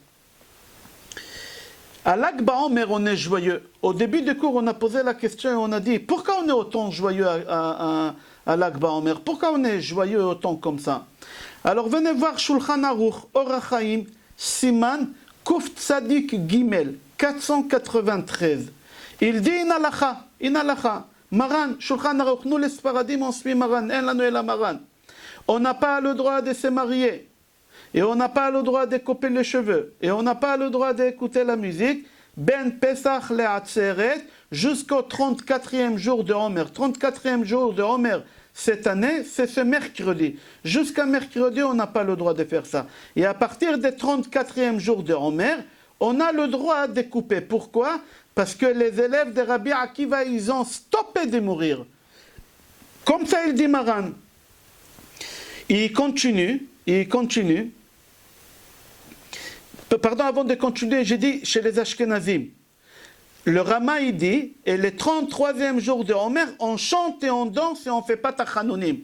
À l'Akba Omer, on est joyeux. Au début du cours, on a posé la question et on a dit, pourquoi on est autant joyeux à l'Akba Omer? Pourquoi on est joyeux autant comme ça? Alors venez voir Shulchan Aruch, Or HaChaim, Siman, Kuf Tzadik Gimel, 493. Il dit Inalacha, Maran, Shulchan Aruch, nous les Sparadim, on suit Maran, en la Noël Maran. On n'a pas le droit de se marier. Et on n'a pas le droit de couper les cheveux. Et on n'a pas le droit d'écouter la musique. Ben Pesach le'atzeret, jusqu'au 34e jour de Homer. 34e jour de Homer, cette année, c'est ce mercredi. Jusqu'à mercredi, on n'a pas le droit de faire ça. Et à partir des 34e jour de Homer, on a le droit de couper. Pourquoi? Parce que les élèves de Rabbi Akiva, ils ont stoppé de mourir. Comme ça, il dit Maran. Il continue. Pardon, avant de continuer, j'ai dit chez les Ashkenazim. Le Rama, il dit, et les 33e jour de Homer, on chante et on danse et on ne fait pas Tachanonim.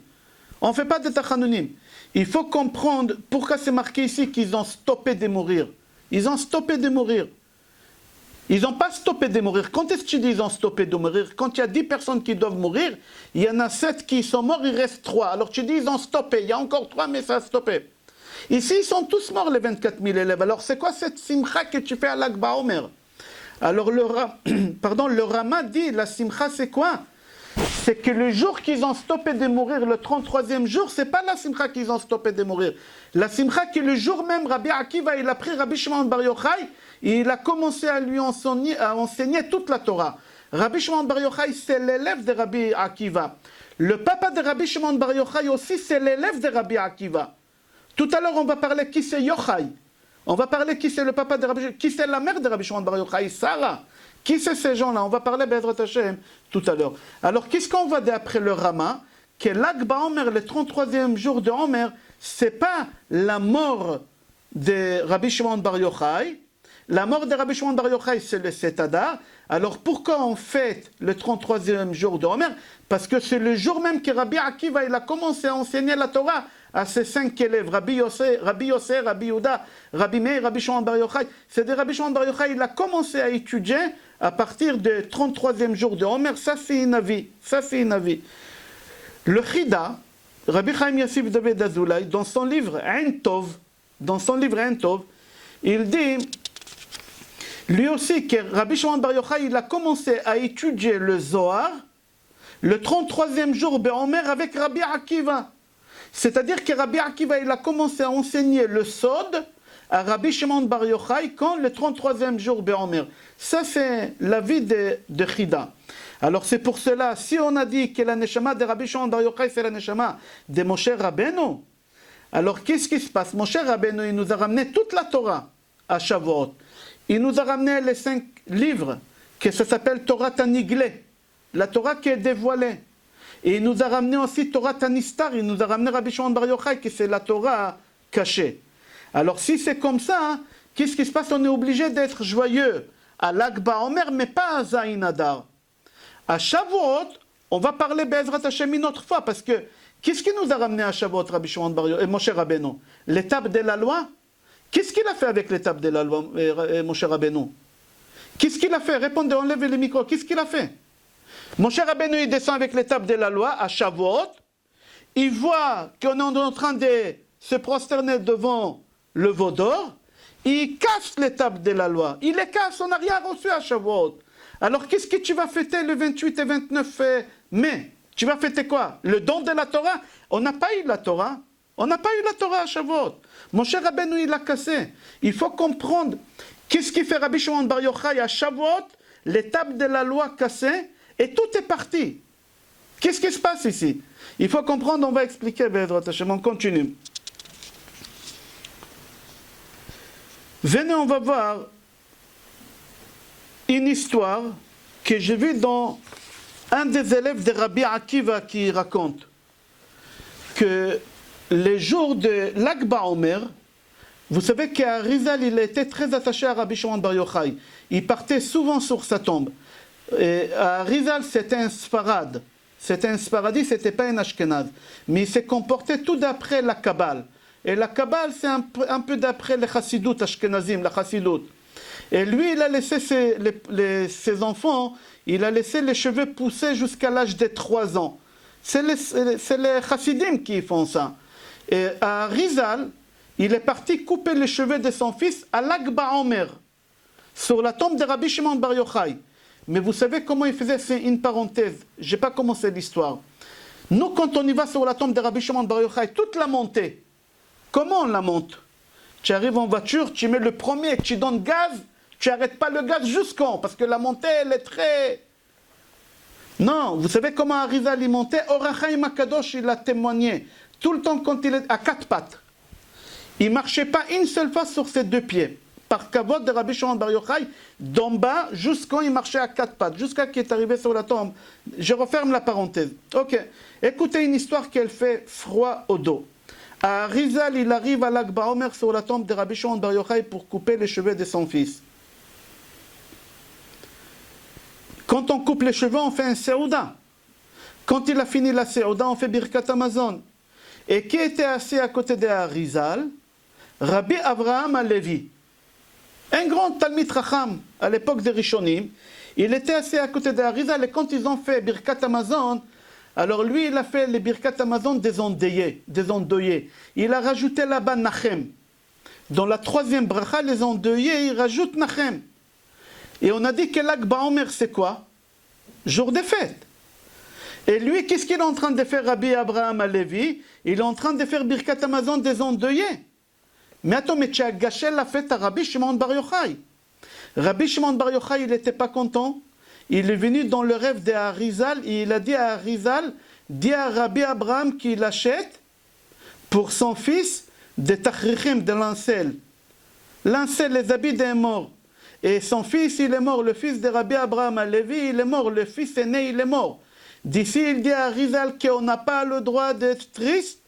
On ne fait pas de Tachanonim. Il faut comprendre pourquoi c'est marqué ici qu'ils ont stoppé de mourir. Ils ont stoppé de mourir. Ils n'ont pas stoppé de mourir. Quand est-ce que tu dis ils ont stoppé de mourir? Quand il y a 10 personnes qui doivent mourir, il y en a 7 qui sont morts, il reste 3. Alors tu dis ils ont stoppé. Il y a encore 3, mais ça a stoppé. Ici, ils sont tous morts, les 24 000 élèves. Alors c'est quoi cette simcha que tu fais à l'Akba Omer? Alors le Rama dit, la simcha c'est quoi? C'est que le jour qu'ils ont stoppé de mourir, le 33e jour, c'est pas la simcha qu'ils ont stoppé de mourir. La simcha qui le jour même, Rabbi Akiva, il a pris Rabbi Shimon Bar Yochai, et il a commencé à lui enseigner toute la Torah. Rabbi Shimon Bar Yochai, c'est l'élève de Rabbi Akiva. Le papa de Rabbi Shimon Bar Yochai aussi, c'est l'élève de Rabbi Akiva. Tout à l'heure, on va parler qui c'est Yochai. On va parler qui c'est le papa de Rabbi Shimon, qui c'est la mère de Rabbi Shimon Bar Yochai, Sarah. Qui c'est ces gens-là? On va parler Be'ezrat Hashem tout à l'heure. Alors, qu'est-ce qu'on va dire après le Rama? Que l'Akba Omer, le 33e jour de Omer, c'est pas la mort de Rabbi Shimon Bar Yochai. La mort de Rabbi Shimon Bar Yochai, c'est le 7 Adar. Alors, pourquoi on fête le 33e jour de Omer? Parce que c'est le jour même que Rabbi Akiva, il a commencé à enseigner la Torah à ses 5 élèves, Rabbi Yossé, Rabbi Yehuda, Rabbi Meir, Rabbi Shimon Bar Yochai. C'est de Rabbi Shimon Bar Yochai, il a commencé à étudier à partir du 33e jour de Omer. Ça, c'est une avis. Le Chida, Rabbi Chaim Yassif David Azoulay, dans son livre Ein Tov, il dit, lui aussi, que Rabbi Shimon Bar Yochai, il a commencé à étudier le Zohar le 33e jour de Omer avec Rabbi Akiva. C'est-à-dire que Rabbi Akiva, il a commencé à enseigner le Sod à Rabbi Shimon Bar Yochai quand le 33e jour de Omer. Ça, c'est l'avis de Chida. Alors, c'est pour cela, si on a dit que la neshama de Rabbi Shimon Bar Yochai, c'est la neshama de Moshe Rabbeinu, alors qu'est-ce qui se passe? Moshe Rabbeinu, il nous a ramené toute la Torah à Shavuot. Il nous a ramené les 5 livres, que ça s'appelle Torah Taniglé, la Torah qui est dévoilée. Et il nous a ramené aussi Torah Tanistar, il nous a ramené Rabbi Shimon Bar Yochai, qui c'est la Torah cachée. Alors si c'est comme ça, hein, qu'est-ce qui se passe? On est obligé d'être joyeux à l'Akba Omer, mais pas à Zayin Adar. À Shavuot, on va parler Be'ezrat Hashem une autre fois, parce que qu'est-ce qui nous a ramené à Shavuot, Rabbi Shimon Bar Yochai et Moshe Rabbeinu? L'étape de la loi? Qu'est-ce qu'il a fait avec l'étape de la loi, Moshe Rabbeinu? Qu'est-ce qu'il a fait? Répondez, enlevez les micros. Qu'est-ce qu'il a fait? Moshe Rabbeinu, il descend avec l'étape de la loi à Shavuot. Il voit qu'on est en train de se prosterner devant le veau d'or. Il casse l'étape de la loi. Il les casse, on n'a rien reçu à Shavuot. Alors qu'est-ce que tu vas fêter le 28 et 29 mai? Tu vas fêter quoi? Le don de la Torah? On n'a pas eu la Torah. On n'a pas eu la Torah à Shavuot. Moshe Rabbeinu, il l'a cassé. Il faut comprendre qu'est-ce qui fait Rabbi Shimon Bar Yochai à Shavuot, l'étape de la loi cassée, et tout est parti. Qu'est-ce qui se passe ici? Il faut comprendre, on va expliquer, Be'ezrat Hashem, on continue. Venez, on va voir une histoire que j'ai vue dans un des élèves de Rabbi Akiva qui raconte que les jours de l'Akba Omer, vous savez qu'Arizal, il était très attaché à Rabbi Shimon Bar Yochai. Il partait souvent sur sa tombe. Arizal, c'était un Sfarad. C'était un Sfaradi, c'était pas un Ashkenaz. Mais il s'est comporté tout d'après la Kabbale. Et la Kabbale, c'est un peu d'après les Chassidut, Ashkenazim, la Chassidut. Et lui, il a laissé ses enfants, il a laissé les cheveux pousser jusqu'à l'âge de 3 ans. C'est les Chassidim qui font ça. Et à Rizal, il est parti couper les cheveux de son fils à Lag BaOmer, sur la tombe de Rabbi Shimon Bar Yochai. Mais vous savez comment il faisait, c'est une parenthèse, je n'ai pas commencé l'histoire. Nous, quand on y va sur la tombe de Rabbi Shimon Bar Yochai, toute la montée, comment on la monte? Tu arrives en voiture, tu mets le premier, tu donnes gaz, tu n'arrêtes pas le gaz jusqu'en, parce que la montée, elle est très... Non, vous savez comment Arizal y montait? Or HaChaim HaKadosh, il a témoigné. Tout le temps quand il est à 4 pattes. Il ne marchait pas une seule fois sur ses 2 pieds. Par kavod de Rabbi Shimon Bar Yochai, d'en bas jusqu'à il marchait à 4 pattes, jusqu'à qu'il est arrivé sur la tombe. Je referme la parenthèse. Ok, écoutez une histoire qu'elle fait froid au dos. À Rizal, il arrive à Lag BaOmer sur la tombe de Rabbi Shimon Bar Yochai pour couper les cheveux de son fils. Quand on coupe les cheveux, on fait un Seouda. Quand il a fini la Seouda, on fait Birkat Hamazon. Et qui était assis à côté de Arizal? Rabbi Avraham Alevi. Un grand Talmid Chacham à l'époque des Rishonim. Il était assis à côté de Arizal et quand ils ont fait Birkat Hamazon, alors lui il a fait les Birkat Hamazon des endeuillés. Il a rajouté là-bas Nachem. Dans la 3e bracha, les endeuillés, ils rajoutent Nachem. Et on a dit que Lag BaOmer c'est quoi? Jour des fêtes. Et lui, qu'est-ce qu'il est en train de faire, Rabbi Abraham Alevi? Il est en train de faire Birkat Hamazon des endeuillés. Mais attends, mais tu as gâché la fête à Rabbi Shimon Bar Yochai. Rabbi Shimon Bar Yochai, il n'était pas content. Il est venu dans le rêve de Arizal et il a dit à Arizal, dis à Rabbi Abraham qu'il achète pour son fils des tachrichim, de l'ancel. L'ancel, les habits des morts. Et son fils, il est mort. Le fils de Rabbi Abraham Alevi, il est mort. Le fils aîné, il est mort. D'ici, il dit à Arizal qu'on n'a pas le droit d'être triste.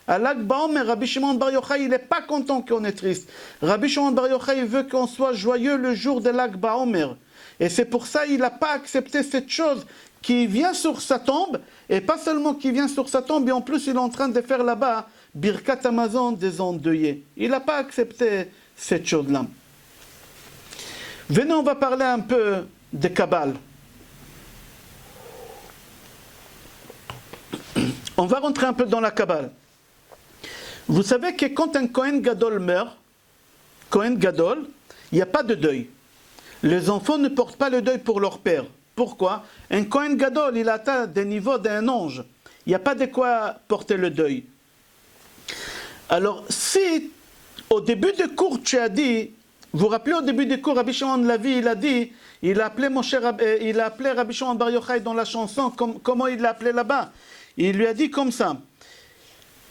À Lag BaOmer, Rabbi Shimon Bar Yochai, il n'est pas content qu'on est triste. Rabbi Shimon Bar Yochai veut qu'on soit joyeux le jour de Lag BaOmer. Et c'est pour ça qu'il n'a pas accepté cette chose qui vient sur sa tombe. Et pas seulement qui vient sur sa tombe, mais en plus, il est en train de faire là-bas Birkat Hamazon des endeuillés. Il n'a pas accepté cette chose-là. Venez, on va parler un peu de Kabbale. On va rentrer un peu dans la Kabbale. Vous savez que quand un Kohen Gadol meurt, Kohen Gadol, il n'y a pas de deuil. Les enfants ne portent pas le deuil pour leur père. Pourquoi? Un Kohen Gadol, il atteint des niveaux d'un ange. Il n'y a pas de quoi porter le deuil. Alors, si au début du cours tu as dit, vous vous rappelez au début du cours, Rabbi Shimon Lavi, il a dit, il a appelé Rabbi Shimon Bar Yochai dans la chanson, comment il l'a appelé là-bas? Il lui a dit comme ça.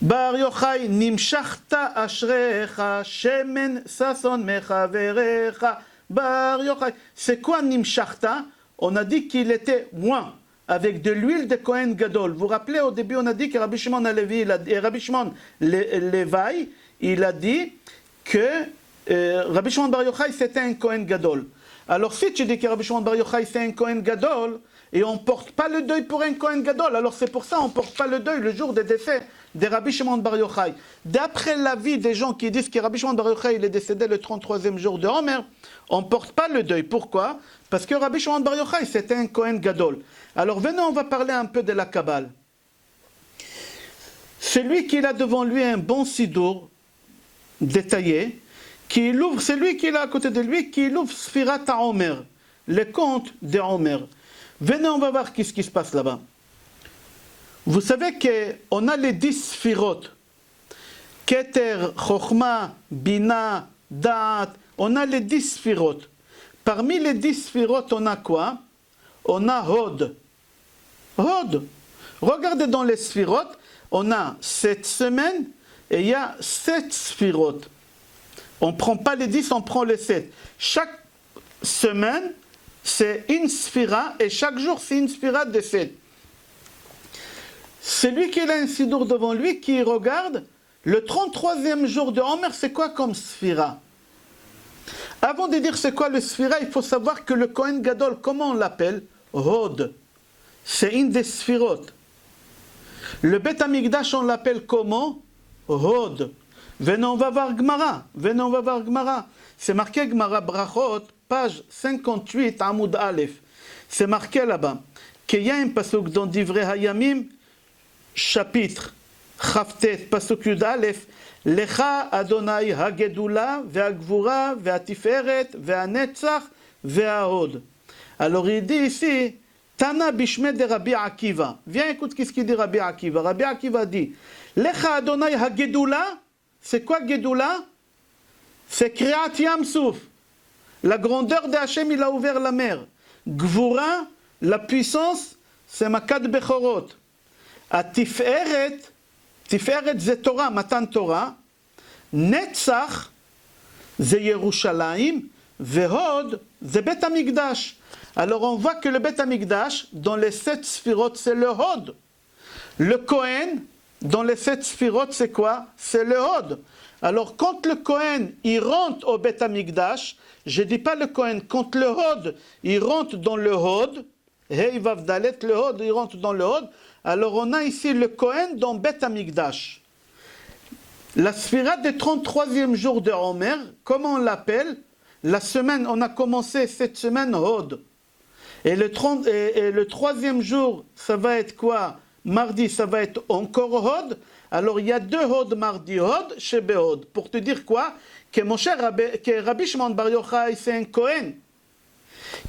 Bar Yochai nimshachta ashrecha shemen sason mechaverecha Bar Yochai. C'est quoi nimshachta? On a dit qu'il était moins avec de l'huile de Kohen Gadol. Vous vous rappelez au début on a dit que Rabbi Shimon Levi et Rabbi Shimon Levi, il a dit que Rabbi Shimon Bar Yochai c'était un Kohen Gadol. Alors si tu dis que Rabbi Shimon Bar Yochai c'est un Kohen Gadol et on ne porte pas le deuil pour un Kohen Gadol, alors c'est pour ça qu'on ne porte pas le deuil le jour des décès de Rabbi Shimon Bar Yochai. D'après l'avis des gens qui disent que Rabbi Shimon Bar Yochai il est décédé le 33e jour de Homer, on ne porte pas le deuil. Pourquoi? Parce que Rabbi Shimon Bar Yochai c'était un Kohen Gadol. Alors venez, on va parler un peu de la Kabbale. Celui qui a devant lui un bon sidour détaillé, qui l'ouvre, c'est lui qui est là à côté de lui, qui l'ouvre Sfirat HaOmer, les contes de Homer. Venez, on va voir qu'est-ce qui se passe là-bas. Vous savez qu'on a les 10 Sfirot. Keter, Chochma, Bina, Da'at. On a les 10 Sfirot. Parmi les 10 Sfirot, on a quoi? On a Hod. Hod. Regardez dans les Sfirot, on a 7 semaines et il y a 7 Sfirot. On ne prend pas les 10, on prend les 7. Chaque semaine, c'est une Sfira et chaque jour, c'est une Sfira de 7. Celui qui a un sidour devant lui, qui regarde, le 33e jour de Homer, c'est quoi comme Sfira? Avant de dire c'est quoi le Sfira, il faut savoir que le Kohen Gadol, comment on l'appelle? Hod. C'est une des sphirotes. Le Bet Amikdash, on l'appelle comment? Hod. Venez, on va voir Gemara. Venez, on va voir Gemara. C'est marqué Gemara Brachot, page 58, Amoud Aleph. C'est marqué là-bas qu'il y a un pasuk dans Divrei Hayamim, chapitre Chavtet, pasuk Yud Aleph, Lecha Adonai Hagedula, Ve'agvura, Ve'atiferet, Ve'anetzach, Ve'ahod. Alors il dit ici, Tana Bishme de Rabbi Akiva. Viens, écoute qu'est-ce qu'il dit Rabbi Akiva. Rabbi Akiva dit, Lecha Adonai Hagedula, c'est quoi Gedula? C'est Kriat Yamsouf. La grandeur de Hachem, il a ouvert la mer. Gvura, la puissance, c'est Makad Bechorot. A Tiferet, Tiferet c'est Torah, Matan Torah. Netzach, c'est Yerushalayim. Vehod, c'est Bet Amikdash. Alors on voit que le Bet Amikdash, dans les 7 sphirotes, c'est le Hod. Le Kohen, dans les 7 sphirotes, c'est quoi? C'est le Hod. Alors quand le Kohen, il rentre au Bet Amikdash, je ne dis pas le Kohen, quand le Hod, il rentre dans le Hod, Hey Vav Dalet, le Hod, il rentre dans le Hod, alors on a ici le Kohen dans Bet Amikdash. La sphira des 33e jour de Homer, comment on l'appelle? La semaine, on a commencé cette semaine Hod. Et le 3e jour, ça va être quoi? Mardi, ça va être encore Hod. Alors il y a 2 Hod mardi, Hod chez Behod. Pour te dire quoi? Que Rabbi Shimon Bar Yochai, c'est un Kohen.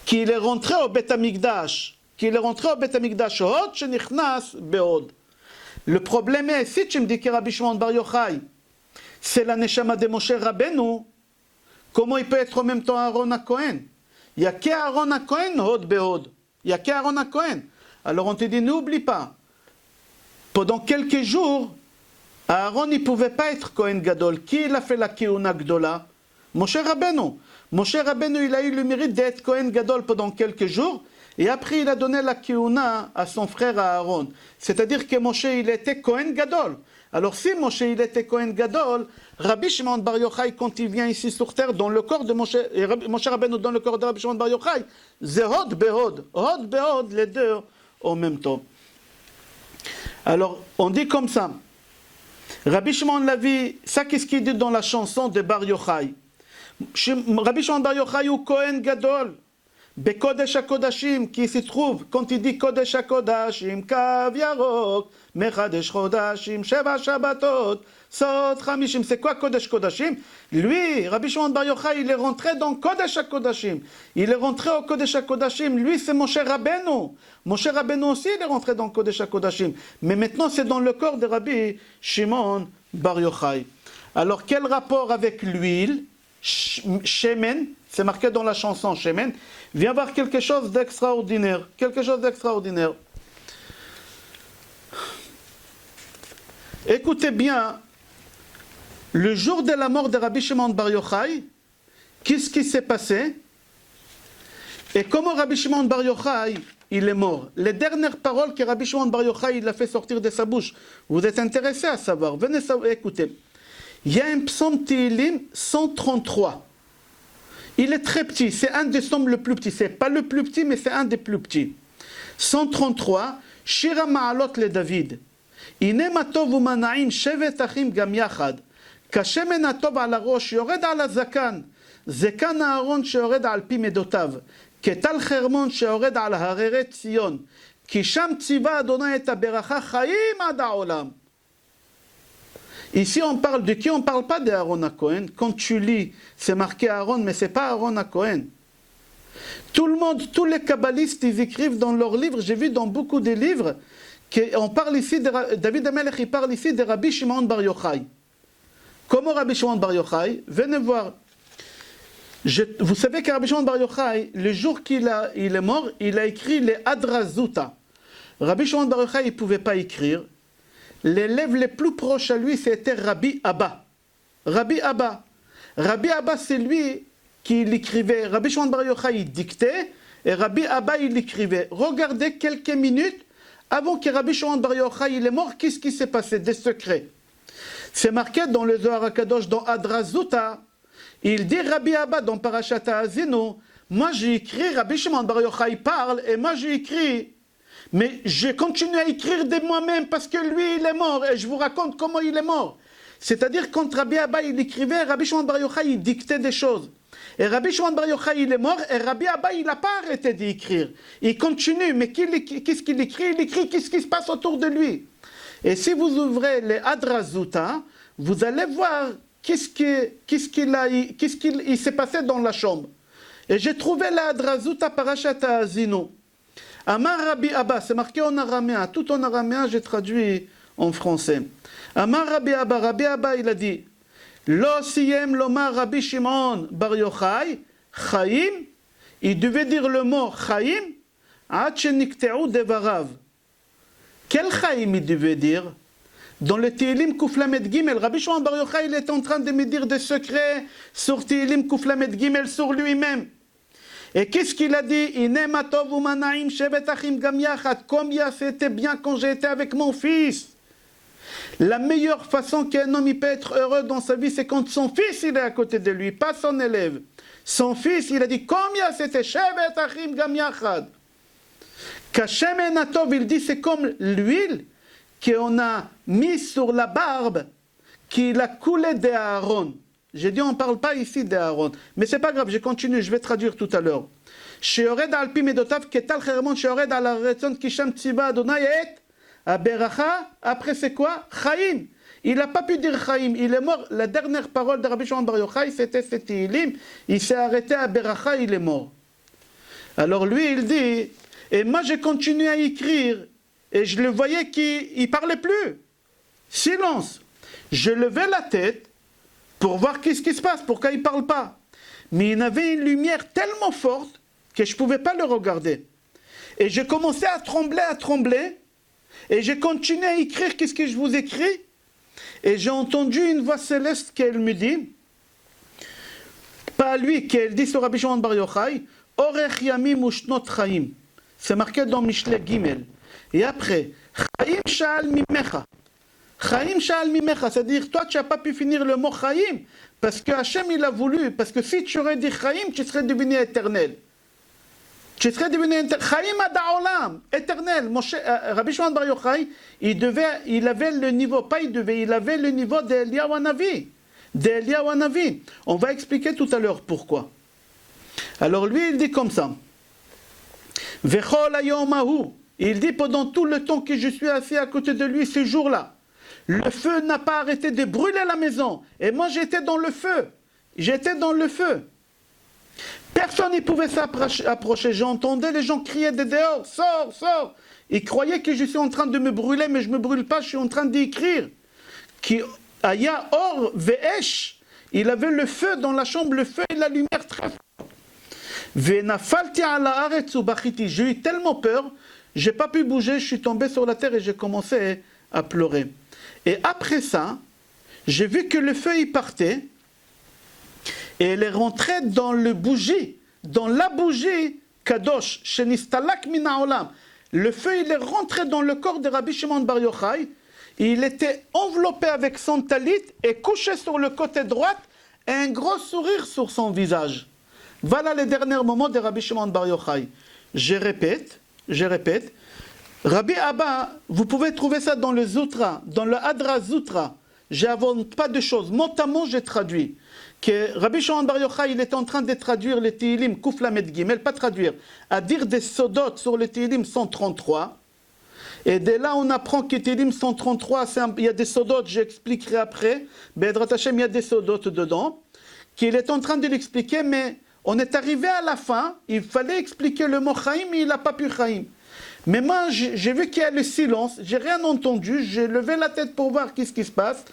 Qu'il est rentré au Bet Amikdash. Qu'il est rentré au Bet Amikdash Hod, shenichnas Behod. Le problème est, si tu me dis que Rabbi Shimon Bar Yochai, c'est la Neshama de Moshe Rabbeinu, comment il peut être en même temps Aaron à Kohen? Il n'y a qu'Aaron à Kohen, Hod Behod. Il n'y a qu'Aaron à Kohen. Alors on te dit, n'oublie pas, pendant quelques jours, Aaron ne pouvait pas être Kohen Gadol. Qui il a fait la Keuna Gdola? Moshe Rabbeinu. Moshe Rabbeinu, il a eu le mérite d'être Kohen Gadol pendant quelques jours, et après il a donné la Keuna à son frère Aaron. C'est-à-dire que Moshe, il était Kohen Gadol. Alors si Moshe, il était Kohen Gadol, Rabbi Shimon Bar Yochai, quand il vient ici sur terre, dans le corps de Moshe, et Moshe Rabbeinu dans le corps de Rabbi Shimon Bar Yochai, c'est Hod Behod. Hod Behod, les deux en même temps. Alors, on dit comme ça. Rabbi Shimon Lavi, ça qu'est-ce qu'il dit dans la chanson de Bar Yochai? Rabbi Shimon Bar Yochai ou Kohen Gadol, Bekodesh HaKodashim, qui se trouve, quand il dit Kodesh HaKodashim, Kav Yarok, Mechadesh Chodashim, Sheva Shabbatot, Sot Chamishim. C'est quoi Kodesh Kodashim? Lui, Rabbi Shimon Bar Yochai, il est rentré dans Kodesh HaKodashim. Il est rentré au Kodesh HaKodashim. Lui, c'est Moshe Rabbeinu. Moshe Rabbeinu aussi, il est rentré dans Kodesh HaKodashim. Mais maintenant, c'est dans le corps de Rabbi Shimon Bar Yochai. Alors, quel rapport avec l'huile? Shemen, c'est marqué dans la chanson Shemen. Viens voir quelque chose d'extraordinaire. Quelque chose d'extraordinaire. Écoutez bien, le jour de la mort de Rabbi Shimon Bar Yochai, qu'est-ce qui s'est passé? Et comment Rabbi Shimon Bar Yochai, il est mort? Les dernières paroles que Rabbi Shimon Bar Yochai, il a fait sortir de sa bouche. Vous êtes intéressés à savoir? Venez savoir, écoutez. Il y a un psaume Tehillim 133. Il est très petit, c'est un des psaumes le plus petit. C'est pas le plus petit, mais c'est un des plus petits. 133, Shira Ma'alot le David. הנה מה טוב ומנעים שבת אחים גם יחד. כשמן הטוב על הראש יורד על הזקן. זקן הארון שיורד על פי מדותיו. כטל חרמון שיורד על הררי ציון. כי שם ציווה אדוני את הברכה חיים עד העולם. Ici on parle de qui? On ne parle pas d'Aaron à Cohen. Quand tu lis, c'est marqué Aaron, mais ce n'est pas Aaron à Cohen. Tout le monde, tous les kabbalistes, ils écrivent dans leurs livres, j'ai vu dans beaucoup de livres, on parle ici de David Amelech, il parle ici de Rabbi Shimon Bar Yochai. Comment Rabbi Shimon Bar Yochai? Venez voir. Vous savez que Rabbi Shimon Bar Yochai, le jour qu'il est mort, il a écrit les Adrazuta. Rabbi Shimon Bar Yochai, il ne pouvait pas écrire. L'élève le plus proche à lui, c'était Rabbi Abba. Rabbi Abba. Rabbi Abba, c'est lui qui l'écrivait. Rabbi Shimon Bar Yochai, il dictait, et Rabbi Abba, il l'écrivait. Regardez quelques minutes avant que Rabbi Shimon Bar Yochai il est mort, qu'est-ce qui s'est passé? Des secrets. C'est marqué dans le Zohar HaKadosh, dans Adrazuta. Il dit Rabbi Abba dans Parashat Ha'azinu, moi j'ai écrit, Rabbi Shimon Bar Yochai parle, et moi j'ai écrit, mais je continue à écrire de moi-même parce que lui il est mort, et je vous raconte comment il est mort. C'est-à-dire quand Rabbi Abba il écrivait, Rabbi Shimon Bar Yochai il dictait des choses. Et Rabbi Shimon Bar Yochai il est mort, et Rabbi Abba il n'a pas arrêté d'écrire. Il continue, mais qu'est-ce qu'il écrit? Il écrit qu'est-ce qui se passe autour de lui. Et si vous ouvrez les Hadrazuta, vous allez voir qu'est-ce qu'il s'est passé dans la chambre. Et j'ai trouvé la Hadrazuta Parashat Haazinu. Amar Rabbi Abba, c'est marqué en araméen, tout en araméen, j'ai traduit en français. Amar Rabbi Abba, il a dit, Lo siyem lomar Rabbi Shimon Bar Yochai, Chaim, il devait dire le mot Chaim, Ad shenikte'u devarav. Quel Chaim il devait dire? Dans le Tehillim Kouflamet Gimel, Rabbi Shimon Bar Yochai, il est en train de me dire des secrets sur Tehillim Kouflamet Gimel, sur lui-même. Et qu'est-ce qu'il a dit? Combien c'était bien quand j'étais avec mon fils. La meilleure façon qu'un homme il peut être heureux dans sa vie, c'est quand son fils il est à côté de lui, pas son élève. Son fils, il a dit combien c'était Shevet Achim Gam Yachad. Kashem Atov, il dit c'est comme l'huile qu'on a mis sur la barbe qu'il a coulé d'Aaron. J'ai dit on ne parle pas ici d'Aaron, mais c'est pas grave, je continue, je vais traduire tout à l'heure. Sheored al pi medotav ketal chermon sheored al haretzon kisham tziva Adonai et aberacha. Après c'est quoi? Chaim. Il n'a pas pu dire Chaim, il est mort. La dernière parole de Rabbi Shimon Bar Yochai c'était ce Tehillim. Il s'est arrêté à Beracha, il est mort. Alors lui il dit, et moi j'ai continué à écrire et je le voyais qu'il ne parlait plus. Silence. Je levais la tête pour voir qu'est-ce qui se passe, pourquoi il ne parle pas. Mais il avait une lumière tellement forte que je ne pouvais pas le regarder. Et j'ai commencé à trembler, et j'ai continué à écrire qu'est-ce que je vous écris, et j'ai entendu une voix céleste qu'elle me dit, pas lui, qu'elle dit sur Rabbi Shimon Bar Yochai, Orech Yamim Ushnot Chaim. C'est marqué dans Mishle Gimel. Et après, Chaim Sha'al Mimecha. Chaim Sha'al Mimecha, c'est-à-dire toi tu n'as pas pu finir le mot Chaim parce que Hachem il a voulu, parce que si tu aurais dit Chaim, tu serais devenu éternel. Tu serais devenu Chaim Adaolam, éternel. Rabbi Shimon Bar Yochai, il avait le niveau, il avait le niveau d'Eliyahu Hanavi. On va expliquer tout à l'heure pourquoi. Alors lui il dit comme ça. Vechol hayom hahu. Il dit pendant tout le temps que je suis assis à côté de lui ce jour-là, le feu n'a pas arrêté de brûler la maison. Et moi j'étais dans le feu. Personne ne pouvait s'approcher. J'entendais les gens crier de dehors, sors. Ils croyaient que je suis en train de me brûler, mais je ne me brûle pas, je suis en train d'écrire. Qui aya or ve'esh. Il avait le feu dans la chambre, le feu et la lumière très forte. Ve'nafalti ala haaretz ubachiti. J'ai eu tellement peur, j'ai pas pu bouger, je suis tombé sur la terre et j'ai commencé à pleurer. Et après ça, j'ai vu que le feu il partait et elle est rentrée dans la bougie Kadosh, shenistalak min haolam. Le feu il est rentré dans le corps de Rabbi Shimon Bar Yochai. Il était enveloppé avec son talit et couché sur le côté droit et un gros sourire sur son visage. Voilà les derniers moments de Rabbi Shimon Bar Yochai. Je répète. Rabbi Abba, vous pouvez trouver ça dans le Zutra, dans le Hadrazutra. J'invente pas de choses. Mot à mot, j'ai traduit. Que Rabbi Shimon Bar Yochai, il est en train de traduire le Tehillim Kouflamet Gimel, pas traduire, à dire des sodot sur le Tehillim 133. Et de là, on apprend que Tehillim 133, il y a des sodot, j'expliquerai après. Be'ezrat Hashem, il y a des sodot dedans. Qu'il est en train de l'expliquer, mais on est arrivé à la fin, il fallait expliquer le mot Chaim, mais il n'a pas pu Chaim. Mais moi, j'ai vu qu'il y a le silence, j'ai rien entendu, j'ai levé la tête pour voir qu'est-ce qui se passe,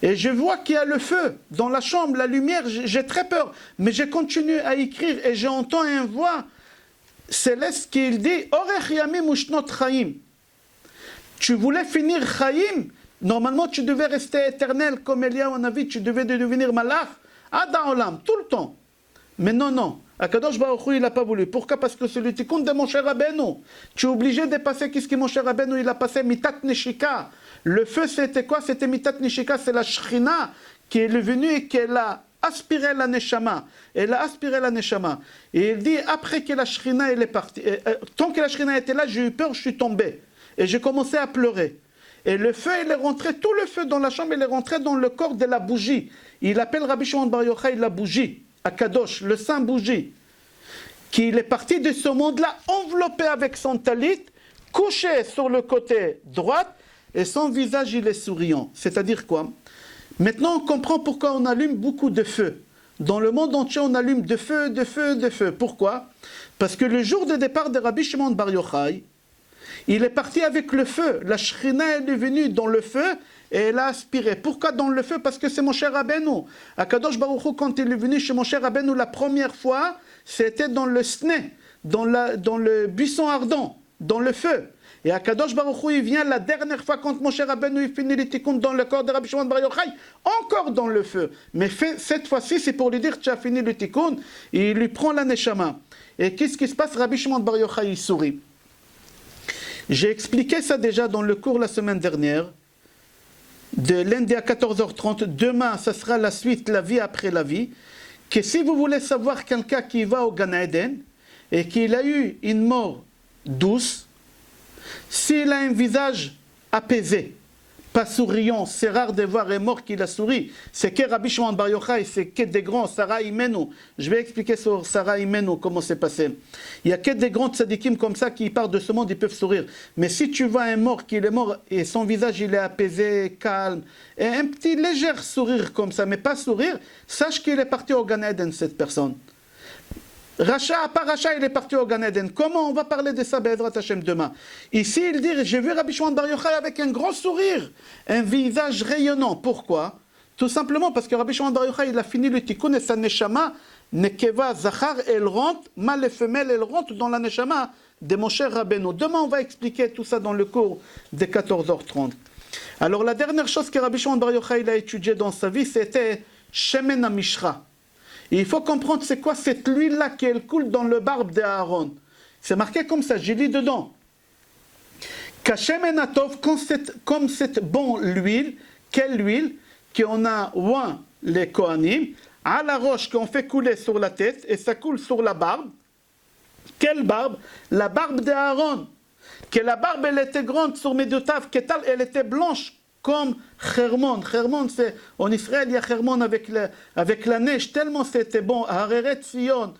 et je vois qu'il y a le feu dans la chambre, la lumière, j'ai très peur, mais j'ai continué à écrire, et j'entends une voix céleste qui dit « Orech yamim ushnot chaim ». Tu voulais finir Chaim, normalement tu devais rester éternel comme Eliyahu Hanavi, tu devais devenir malach, ad haolam, tout le temps. Mais non. Akadosh Baruch Hu, il n'a pas voulu. Pourquoi? Parce que c'est le tikkun de Moshe Rabbeinu. Tu es obligé de passer, qu'est-ce que Moshe Rabbeinu il a passé? Mitat Neshika. Le feu, c'était quoi? C'était Mitat Neshika, c'est la Shechina qui est venue et qu'elle a aspiré la neshama. Elle a aspiré la neshama. Et il dit, après que la shrina elle est partie, tant que la shrina était là, j'ai eu peur, je suis tombé. Et j'ai commencé à pleurer. Et le feu, il est rentré, tout le feu dans la chambre, il est rentré dans le corps de la bougie. Il appelle Rabbi Shimon Bar Yochai la bougie, à Kadosh, le saint bougie. Qu'il est parti de ce monde-là, enveloppé avec son talit, couché sur le côté droit, et son visage, il est souriant. C'est-à-dire quoi? Maintenant, on comprend pourquoi on allume beaucoup de feux. Dans le monde entier, on allume de feu, de feu, de feu. Pourquoi? Parce que le jour de départ de Rabbi Shimon Bar Yochai, il est parti avec le feu. La Shrina, elle est venue dans le feu et elle a aspiré. Pourquoi dans le feu? Parce que c'est Moshe Rabbeinu. Akadosh Baruch Hu, quand il est venu chez Moshe Rabbeinu la première fois, c'était dans le sné, dans le buisson ardent, dans le feu. Et Akadosh Baruch Hu, il vient la dernière fois quand Moshe Rabbeinu il finit les tikkun dans le corps de Rabbi Shimon Bar Yochai, encore dans le feu. Mais cette fois-ci, c'est pour lui dire tu as fini le tikkun, et il lui prend la neshama. Et qu'est-ce qui se passe? Rabbi Shimon Bar Yochai, il sourit. J'ai expliqué ça déjà dans le cours la semaine dernière, de lundi à 14h30. Demain, ça sera la suite, la vie après la vie. Que si vous voulez savoir quelqu'un qui va au Gan Eden et qu'il a eu une mort douce, s'il a un visage apaisé, pas souriant, c'est rare de voir un mort qui a souri. C'est que Rabbi Shimon Bar Yochai, c'est que des grands, Sarah Imenu. Je vais expliquer sur Sarah Imenu comment c'est passé. Il y a que des grands tzadikim comme ça qui partent de ce monde, ils peuvent sourire. Mais si tu vois un mort qui est mort et son visage il est apaisé, calme, et un petit léger sourire comme ça, mais pas sourire, sache qu'il est parti au Gan Eden, cette personne. Racha, à part Racha, il est parti au Gan Eden. Comment on va parler de ça, Be'ezrat Hashem, demain? Ici, il dit, j'ai vu Rabbi Shimon Bar Yochai avec un grand sourire, un visage rayonnant. Pourquoi? Tout simplement parce que Rabbi Shimon Bar Yochai, il a fini le tikkun et sa neshama, nekeva, zachar, elle rentre, mâle et femelle, elle rentre dans la neshama de Moshe Rabbeinu. Demain, on va expliquer tout ça dans le cours de 14h30. Alors, la dernière chose que Rabbi Shimon Bar Yochai il a étudié dans sa vie, c'était Shemen HaMishra. Et il faut comprendre c'est quoi cette huile-là qui coule dans le barbe d'Aaron. C'est marqué comme ça, j'ai lu dedans. Kashem Atov, comme cette bonne huile, quelle huile? Qu'on a oint les Kohanim, à la roche qu'on fait couler sur la tête, et ça coule sur la barbe. Quelle barbe? La barbe d'Aaron. Que la barbe, elle était grande sur Médotav, elle était blanche. Comme Hermon. Hermon, c'est en Israël, il y a Hermon avec la neige, tellement c'était bon. Hareret Sion.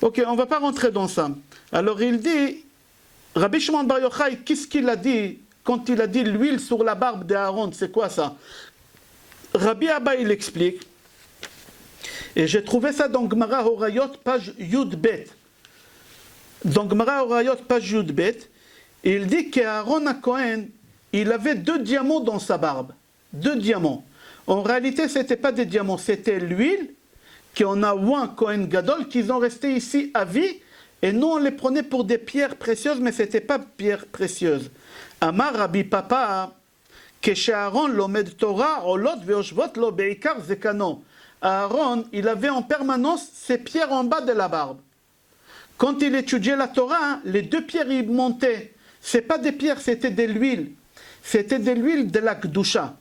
Ok, on ne va pas rentrer dans ça. Alors il dit, Rabbi Shimon Bar Yochai, qu'est-ce qu'il a dit quand il a dit l'huile sur la barbe d'Aaron? C'est quoi ça? Rabbi Abba, il explique, et j'ai trouvé ça dans Gemara Horayot, page Yud Bet. Dans Gemara Horayot, page Yud Bet, il dit qu'Aaron à Cohen, il avait 2 diamants dans sa barbe. 2 diamants. En réalité, ce n'était pas des diamants, c'était l'huile qu'on a oint Cohen Gadol, qu'ils ont resté ici à vie, et nous on les prenait pour des pierres précieuses, mais ce n'était pas pierres précieuses. Amar Rabbi Papa, Kesharon lomed Torah, olot veoshvot lo beikar zekano. Aaron, il avait en permanence ces pierres en bas de la barbe. Quand il étudiait la Torah, les 2 pierres ils montaient. Ce n'est pas des pierres, c'était de l'huile. C'était de l'huile de la Kedusha.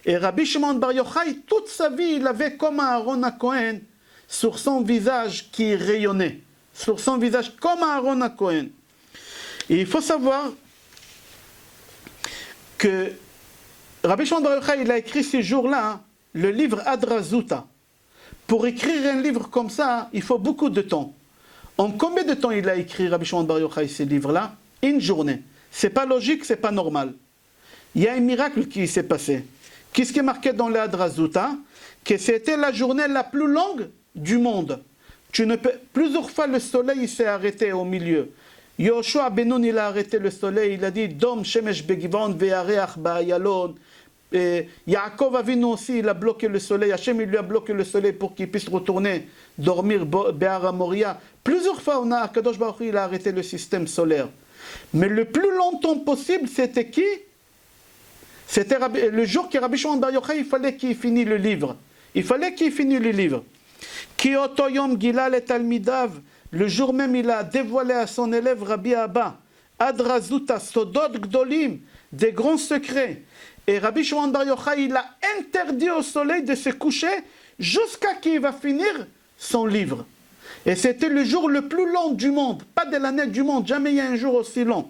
Et Rabbi Shimon Bar Yochai, toute sa vie, il avait comme Aaron à Cohen sur son visage qui rayonnait. Sur son visage, comme Aaron à Cohen. Et il faut savoir que Rabbi Shimon Bar Yochai, il a écrit ces jours-là le livre Adrazuta. Pour écrire un livre comme ça, il faut beaucoup de temps. En combien de temps il a écrit Rabbi Shimon Bar Yochai ces livres-là? Une journée. C'est pas logique, c'est pas normal. Il y a un miracle qui s'est passé. Qu'est-ce qui est marqué dans le Adrazuta? Que c'était la journée la plus longue du monde. Plusieurs fois le soleil s'est arrêté au milieu. Yoshua Benoun, il a arrêté le soleil, il a dit Dom Shemesh Begivon Ve'areach Ba'ayalon. Yaakov Avinu aussi, il a bloqué le soleil. Hachem, il lui a bloqué le soleil pour qu'il puisse retourner dormir Be'ara Moria. Plusieurs fois, Kadosh Baruch Hu, il a arrêté le système solaire. Mais le plus longtemps possible, c'était qui? C'était le jour que Rabbi Shimon Bar Yochai, il fallait qu'il finisse le livre. Il fallait qu'il finisse le livre. Ki oto yom gilal et talmidav. Le jour même, il a dévoilé à son élève Rabbi Abba. Adrazuta, sodot gdolim. Des grands secrets. Et Rabbi Shimon Bar Yochai, il a interdit au soleil de se coucher jusqu'à qu'il va finir son livre. Et c'était le jour le plus long du monde, pas de l'année du monde, jamais il y a un jour aussi long.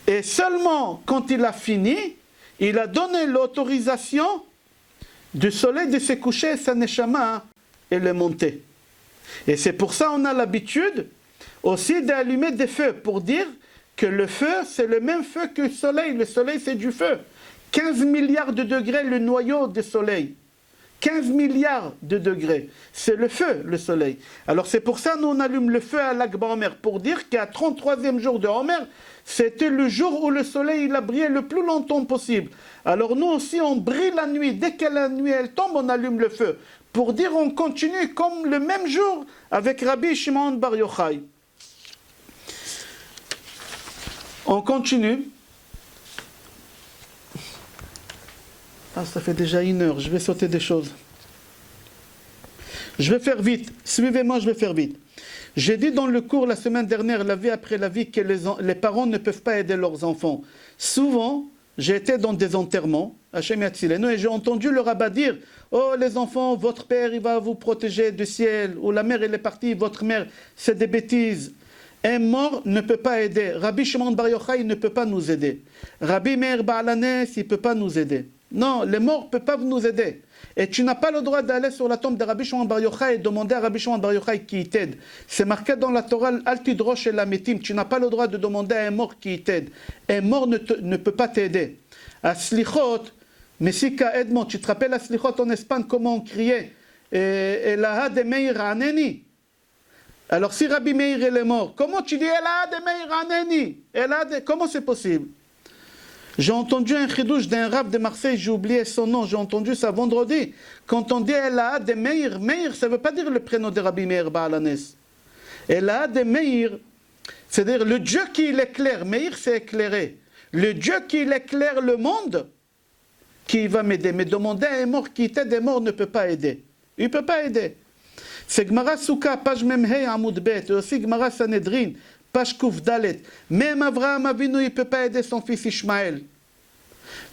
Et seulement quand il a fini, il a donné l'autorisation du soleil de se coucher, sa neshama, et le monter. Et c'est pour ça qu'on a l'habitude aussi d'allumer des feux, pour dire que le feu, c'est le même feu que le soleil. Le soleil, c'est du feu. 15 milliards de degrés, le noyau du soleil. 15 milliards de degrés. C'est le feu, le soleil. Alors c'est pour ça qu'on allume le feu à l'Akba Omer, pour dire qu'à 33e jour de Omer, c'était le jour où le soleil il a brillé le plus longtemps possible. Alors nous aussi, on brille la nuit. Dès que la nuit elle tombe, on allume le feu. Pour dire on continue comme le même jour avec Rabbi Shimon Bar Yochai. On continue. Ah, ça fait déjà 1 heure, je vais sauter des choses. Je vais faire vite, suivez-moi, je vais faire vite. J'ai dit dans le cours la semaine dernière, la vie après la vie, que les parents ne peuvent pas aider leurs enfants. Souvent, j'ai été dans des enterrements, Hachem Yatzilenu, et j'ai entendu le rabbin dire, oh les enfants, votre père il va vous protéger du ciel, ou la mère elle est partie, votre mère, c'est des bêtises. Un mort ne peut pas aider. Rabbi Shimon Bar Yochai ne peut pas nous aider. Rabbi Meir Baal Hanes, il ne peut pas nous aider. Non, les morts ne peuvent pas nous aider. Et tu n'as pas le droit d'aller sur la tombe de Rabbi Shimon Bar Yochai et demander à Rabbi Shimon Bar Yochai qui t'aide. C'est marqué dans la Torah, Al tidrosh el hametim. Tu n'as pas le droit de demander à un mort qui t'aide. Un mort ne peut pas t'aider. À Slichot, Messika Edmond, tu te rappelles à Slichot en Espagne comment on criait Elaha de Meir Aneni. Alors si Rabbi Meir est mort, comment tu dis Elaha de Meir Aneni? Comment c'est possible? J'ai entendu un chidouche d'un rab de Marseille, j'ai oublié son nom, j'ai entendu ça vendredi. Quand on dit Elaha de Meir, Meir, ça ne veut pas dire le prénom de Rabbi Meir Baal Hanes. Elaha de Meir, c'est-à-dire le Dieu qui l'éclaire. Meir, c'est éclairé. Le Dieu qui éclaire le monde, qui va m'aider. Mais demander à un mort qui t'aide, un mort ne peut pas aider. Il ne peut pas aider. C'est Gemara Souka, page Memhei Amoud Bet, et aussi Gemara Sanhedrin, page Kouf Dalet. Même Avraham Avinu, il ne peut pas aider son fils Ishmaël.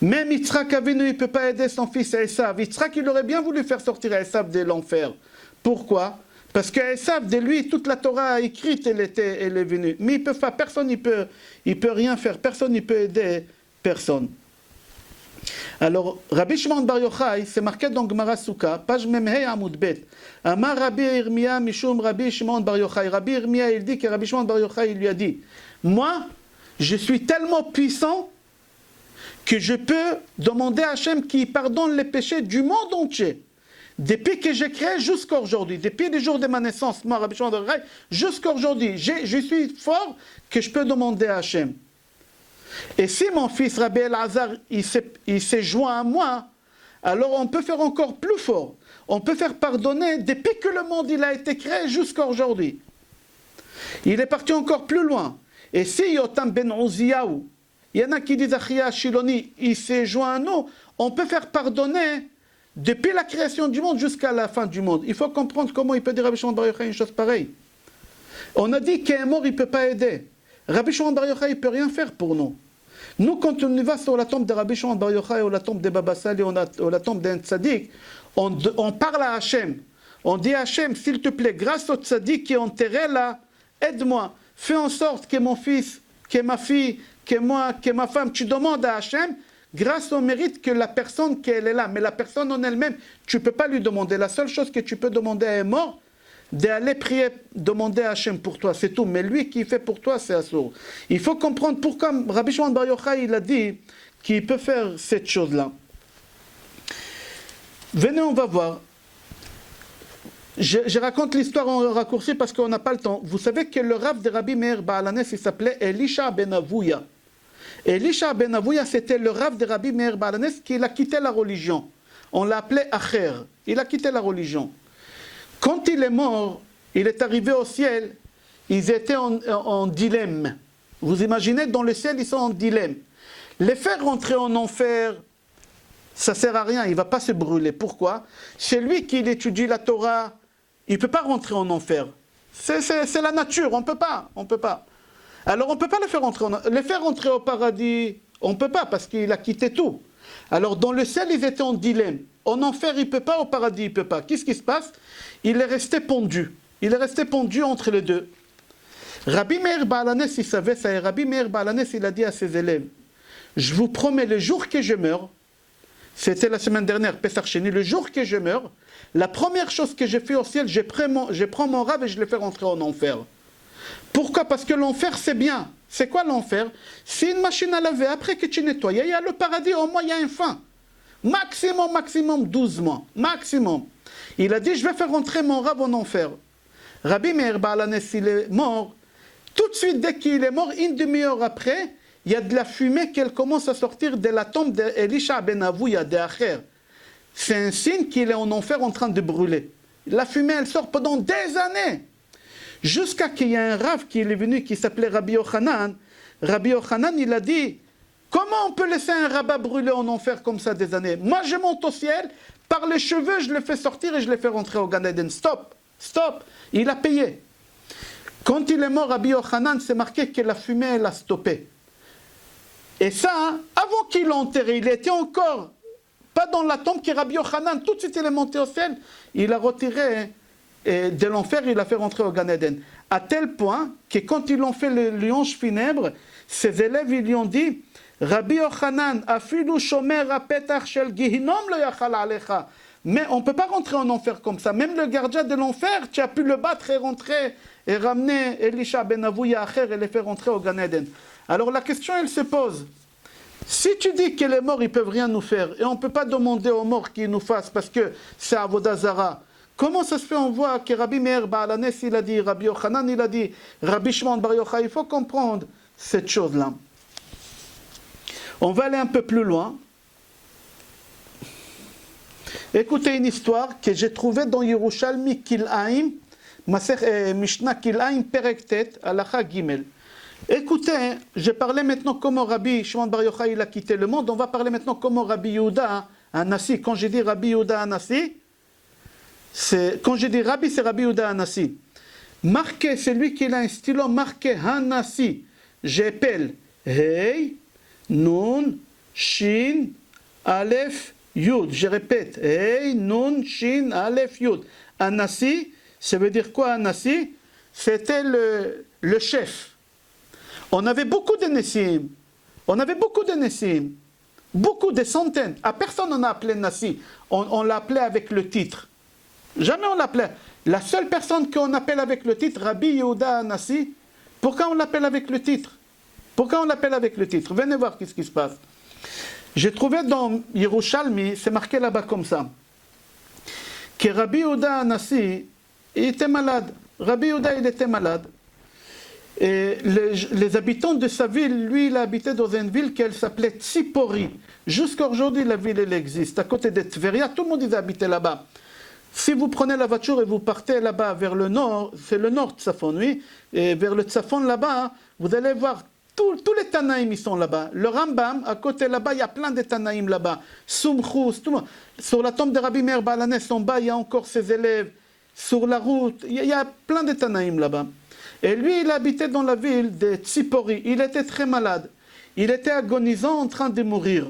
Même Yitzhak Avinu, il ne peut pas aider son fils Esav. Yitzhak, il aurait bien voulu faire sortir Esav de l'enfer. Pourquoi? Parce qu'Esav, de lui, toute la Torah écrite, elle est venue. Mais il peut pas, personne il peut rien faire, personne ne peut aider personne. Alors, Rabbi Shimon Bar Yochai, c'est marqué dans Gemara Souka, page Memhei Amoud Bet. Amar Rabbi Irmia Mishum Rabbi Shimon Bar Yochai. Rabbi Irmia, il dit que Rabbi Shimon Bar Yochai, il lui a dit, moi, je suis tellement puissant que je peux demander à Hachem qui pardonne les péchés du monde entier. Depuis que j'ai créé jusqu'à aujourd'hui, depuis les jours de ma naissance, moi, Rabbi Shimon Bar Yochai, jusqu'à aujourd'hui, je suis fort que je peux demander à Hachem. Et si mon fils Rabbi Elazar, il s'est joint à moi, alors on peut faire encore plus fort. On peut faire pardonner depuis que le monde il a été créé jusqu'à aujourd'hui. Il est parti encore plus loin. Et si Yotam ben Uziyahu, il y en a qui disent Achia Shiloni, il s'est joint à nous, on peut faire pardonner depuis la création du monde jusqu'à la fin du monde. Il faut comprendre comment il peut dire Rabbi Shimon Bar Yochai une chose pareille. On a dit qu'un mort il ne peut pas aider. Rabbi Shimon Bar Yochai, il ne peut rien faire pour nous. Nous, quand on y va sur la tombe de Rabbi Shimon Bar Yochai ou la tombe de Baba Sali ou la tombe d'un tzaddik, on parle à Hachem. On dit à Hachem, s'il te plaît, grâce au tzaddik qui est enterré là, aide-moi. Fais en sorte que mon fils, que ma fille, que moi, que ma femme, tu demandes à Hachem, grâce au mérite que la personne qu'elle est là. Mais la personne en elle-même, tu ne peux pas lui demander. La seule chose que tu peux demander à un mort, d'aller prier, demander à Hachem pour toi, c'est tout. Mais lui qui fait pour toi, c'est assourd. Il faut comprendre pourquoi Rabbi Shimon Bar Yochai, il a dit qu'il peut faire cette chose-là. Venez, on va voir. Je raconte l'histoire en raccourci parce qu'on n'a pas le temps. Vous savez que le rav de Rabbi Meir Baal Hanes, il s'appelait Elisha ben Avouya. Elisha ben Avouya, c'était le rav de Rabbi Meir Baal Hanes qui a quitté la religion. On l'appelait Acher. Il a quitté la religion. Quand il est mort, il est arrivé au ciel, ils étaient en dilemme. Vous imaginez, dans le ciel, ils sont en dilemme. Les faire rentrer en enfer, ça ne sert à rien, il ne va pas se brûler. Pourquoi? C'est lui qui étudie la Torah, il ne peut pas rentrer en enfer. C'est la nature, on ne peut pas. Alors on ne peut pas les faire rentrer au paradis, on ne peut pas parce qu'il a quitté tout. Alors dans le ciel, ils étaient en dilemme. En enfer, il ne peut pas, au paradis, il ne peut pas. Qu'est-ce qui se passe? Il est resté pendu. Il est resté pendu entre les deux. Rabbi Meir Baal HaNes, il savait ça, et Rabbi Meir Baal HaNes, il a dit à ses élèves, je vous promets, le jour que je meurs, c'était la semaine dernière, Pessah Sheni, le jour que je meurs, la première chose que j'ai fait au ciel, je prends mon rave et je le fais rentrer en enfer. Pourquoi? Parce que l'enfer, c'est bien. C'est quoi l'enfer? C'est une machine à laver. Après que tu nettoies, il y a le paradis, au moins il y a une fin. Maximum 12 mois. Maximum. Il a dit, je vais faire rentrer mon rave en enfer. Rabbi Meir Baal HaNes, il est mort. Tout de suite, dès qu'il est mort, une demi-heure après, il y a de la fumée qui commence à sortir de la tombe d'Elisha ben Avouya, d'Acher. C'est un signe qu'il est en enfer en train de brûler. La fumée, elle sort pendant des années. Jusqu'à qu'il y ait un rave qui est venu, qui s'appelait Rabbi Yochanan. Rabbi Yochanan, il a dit, comment on peut laisser un rabbin brûler en enfer comme ça des années? Moi, je monte au ciel, par les cheveux, je le fais sortir et je le fais rentrer au Gan Eden. Stop. Il a payé. Quand il est mort, Rabbi Yochanan, c'est marqué que la fumée, elle a stoppé. Et ça, avant qu'il l'enterre, il était encore pas dans la tombe que Rabbi Yochanan, tout de suite il est monté au ciel, il a retiré de l'enfer, il a fait rentrer au Gan Eden. À tel point que quand ils ont fait le louange funèbre, ses élèves ils lui ont dit, Rabbi Yochanan, afilu shomer apetach shel gihinom lo yachal alecha. Mais on ne peut pas rentrer en enfer comme ça. Même le gardien de l'enfer, tu as pu le battre et rentrer et ramener Elisha ben Avouya Acher et les faire rentrer au Gan Eden. Alors la question, elle se pose. Si tu dis que les morts, ils ne peuvent rien nous faire, et on ne peut pas demander aux morts qu'ils nous fassent parce que c'est Avodah Zara, comment ça se fait, on voit que Rabbi Meir Baal HaNes, il a dit, Rabbi Yochanan, il a dit, Rabbi Shimon Bar Yochai, il faut comprendre cette chose-là. On va aller un peu plus loin. Écoutez une histoire que j'ai trouvée dans Yerushalmi Kil'aim, Mishnah Kil'aim Perektet, Halacha Gimel. Écoutez, j'ai parlé maintenant comment Rabbi Shimon Bar Yochai il a quitté le monde. On va parler maintenant comment Rabbi Yehuda Hanassi. Quand j'ai dit Rabbi Yehuda Hanassi, quand j'ai dit Rabbi, c'est Rabbi Yehuda Hanassi. Marqué, c'est lui qui a un stylo marqué Hanassi. J'appelle Hey, Nun, Shin, Aleph, Yud. Je répète, Hey, Nun, Shin, Aleph, Yud. Hanassi, ça veut dire quoi Hanassi? C'était le chef. On avait beaucoup de Nessim. Beaucoup, des centaines. À personne on a appelé Nassi. On l'appelait avec le titre. Jamais on l'appelait. La seule personne qu'on appelle avec le titre, Rabbi Yehuda Hanassi, pourquoi on l'appelle avec le titre? Venez voir qu'est-ce qui se passe. J'ai trouvé dans Yerushalmi, c'est marqué là-bas comme ça, que Rabbi Yehuda Hanassi, il était malade. Rabbi Yehuda, il était malade. Et les habitants de sa ville, lui, il habitait dans une ville qui s'appelait Tzipori. Jusqu'à aujourd'hui, la ville, elle existe. À côté de Tveria, tout le monde habitait là-bas. Si vous prenez la voiture et vous partez là-bas vers le nord, c'est le nord de Tzafon, oui, et vers le Tzafon là-bas, vous allez voir tous les Tanaïm, ils sont là-bas. Le Rambam, à côté là-bas, il y a plein de Tanaïm là-bas. Sumchus, tout le monde. Sur la tombe de Rabbi Meir Baal HaNes, en bas, il y a encore ses élèves. Sur la route, il y a plein de Tanaïm là-bas. Et lui, il habitait dans la ville de Tzipori. Il était très malade. Il était agonisant, en train de mourir.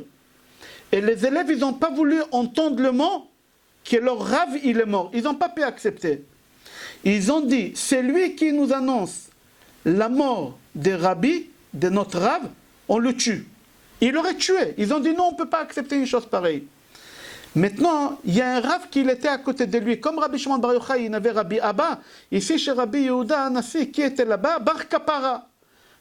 Et les élèves, ils n'ont pas voulu entendre le mot que leur rave, il est mort. Ils n'ont pas pu accepter. Ils ont dit, c'est lui qui nous annonce la mort des rabbis, de notre rave, on le tue. Il l'aurait tué. Ils ont dit, non, on ne peut pas accepter une chose pareille. Maintenant, il y a un rave qui était à côté de lui. Comme Rabbi Shimon Bar Yochai, il avait Rabbi Abba. Ici, chez Rabbi Yehuda Hanassi, qui était là-bas? Bar Kapara.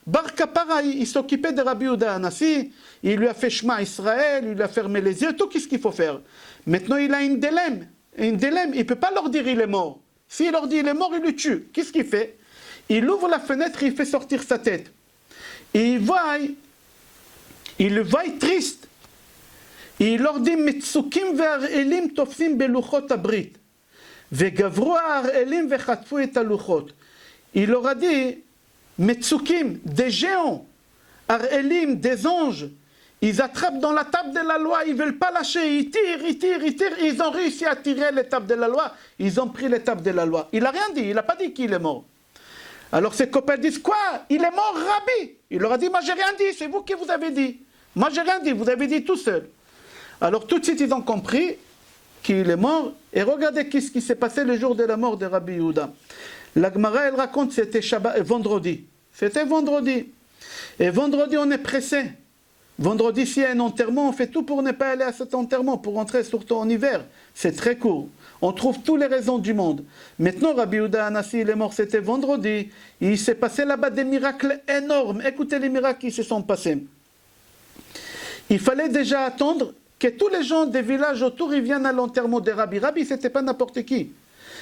Bar Kapara, il s'occupait de Rabbi Yehuda Hanassi. Il lui a fait Shema Israël, il lui a fermé les yeux, tout ce qu'il faut faire. Maintenant, il a une dilemme. Il ne peut pas leur dire il est mort. S'il leur dit il est mort, il le tue. Qu'est-ce qu'il fait? Il ouvre la fenêtre et il fait sortir sa tête. Et il le voit triste. Il leur dit Mitsukim ve'arelim tofsim beluchot abrit ve'gavru ha'arelim ve'chatfu et haluchot. Il leur a dit Mitsukim, des géants, arelim, des anges, ils attrapent dans la table de la loi, ils ne veulent pas lâcher, ils tirent, ils ont réussi à tirer l'étape de la loi, ils ont pris l'étape de la loi. Il n'a rien dit, il n'a pas dit qu'il est mort. Alors ses copains disent quoi? Il est mort, Rabbi. Il leur a dit, moi j'ai rien dit, c'est vous qui vous avez dit. Moi j'ai rien dit, vous avez dit tout seul. Alors tout de suite ils ont compris qu'il est mort. Et regardez ce qui s'est passé le jour de la mort de Rabbi Yehuda. La Gemara, elle raconte, c'était vendredi. C'était vendredi. Et vendredi, on est pressé. Vendredi, s'il y a un enterrement, on fait tout pour ne pas aller à cet enterrement, pour rentrer surtout en hiver. C'est très court. On trouve toutes les raisons du monde. Maintenant, Rabbi Yehuda Hanassi, il est mort, c'était vendredi. Il s'est passé là-bas des miracles énormes. Écoutez les miracles qui se sont passés. Il fallait déjà attendre que tous les gens des villages autour ils viennent à l'enterrement de Rabbi. Rabbi, c'était pas n'importe qui.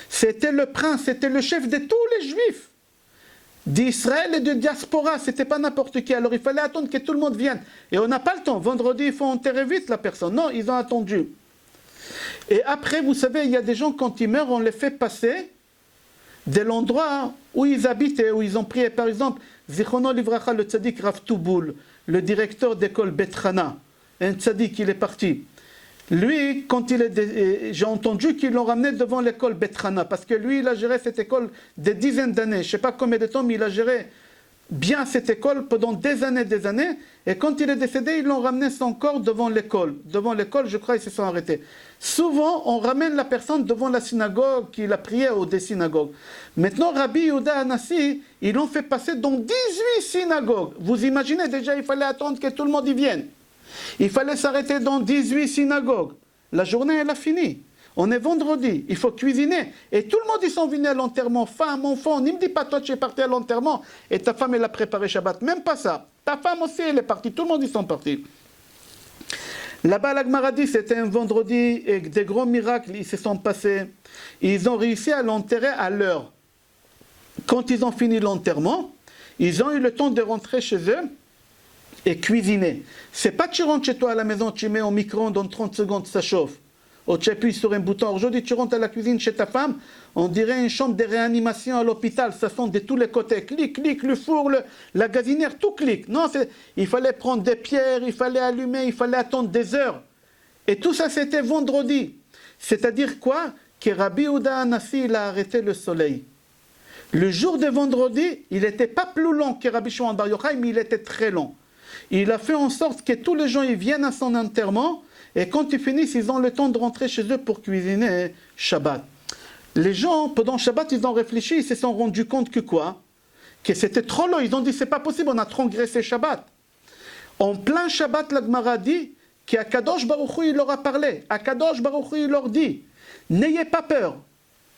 C'était le prince, c'était le chef de tous les juifs d'Israël et de diaspora, c'était pas n'importe qui. Alors il fallait attendre que tout le monde vienne. Et on n'a pas le temps. Vendredi, il faut enterrer vite la personne. Non, ils ont attendu. Et après, vous savez, il y a des gens, quand ils meurent, on les fait passer de l'endroit où ils habitaient, où ils ont prié. Par exemple, Zichrono Livracha, le tzaddik Rav Touboul, le directeur d'école Betrana, un tzaddik, il est parti. Lui, quand j'ai entendu qu'ils l'ont ramené devant l'école Betrana, parce que lui, il a géré cette école des dizaines d'années. Je ne sais pas combien de temps, mais il a géré bien cette école pendant des années. Et quand il est décédé, ils l'ont ramené son corps devant l'école. Devant l'école, je crois, ils se sont arrêtés. Souvent, on ramène la personne devant la synagogue, qu'il a prié ou des synagogues. Maintenant, Rabbi Yehuda Hanassi, ils l'ont fait passer dans 18 synagogues. Vous imaginez déjà, il fallait attendre que tout le monde y vienne. Il fallait s'arrêter dans 18 synagogues. La journée, elle a fini. On est vendredi, il faut cuisiner. Et tout le monde, ils sont venus à l'enterrement. Femme, enfant, ne me dis pas, toi, tu es parti à l'enterrement et ta femme, elle a préparé Shabbat. Même pas ça. Ta femme aussi, elle est partie. Tout le monde, ils sont partis. Là-bas, la Gemara dit, c'était un vendredi et des gros miracles, ils se sont passés. Ils ont réussi à l'enterrer à l'heure. Quand ils ont fini l'enterrement, ils ont eu le temps de rentrer chez eux et cuisiner. C'est pas tu rentres chez toi à la maison, tu mets au micro-ondes dans 30 secondes, ça chauffe. Ou tu appuies sur un bouton. Aujourd'hui, tu rentres à la cuisine chez ta femme, on dirait une chambre de réanimation à l'hôpital, ça sent de tous les côtés. Clic, le four, la gazinière, tout clique. Non, il fallait prendre des pierres, il fallait allumer, il fallait attendre des heures. Et tout ça, c'était vendredi. C'est-à-dire quoi? Que Rabbi Yehuda Hanassi, il a arrêté le soleil. Le jour de vendredi, il n'était pas plus long que Rabbi Shimon Bar Yochai, mais il était très long. Il a fait en sorte que tous les gens ils viennent à son enterrement et quand ils finissent, ils ont le temps de rentrer chez eux pour cuisiner Shabbat. Les gens, pendant Shabbat, ils ont réfléchi, ils se sont rendus compte que quoi? Que c'était trop long. Ils ont dit, c'est pas possible, on a transgressé Shabbat. En plein Shabbat, la Gemara dit qu'Akadosh Baruch Hu, il leur a parlé. Akadosh Baruch Hu, il leur dit, n'ayez pas peur.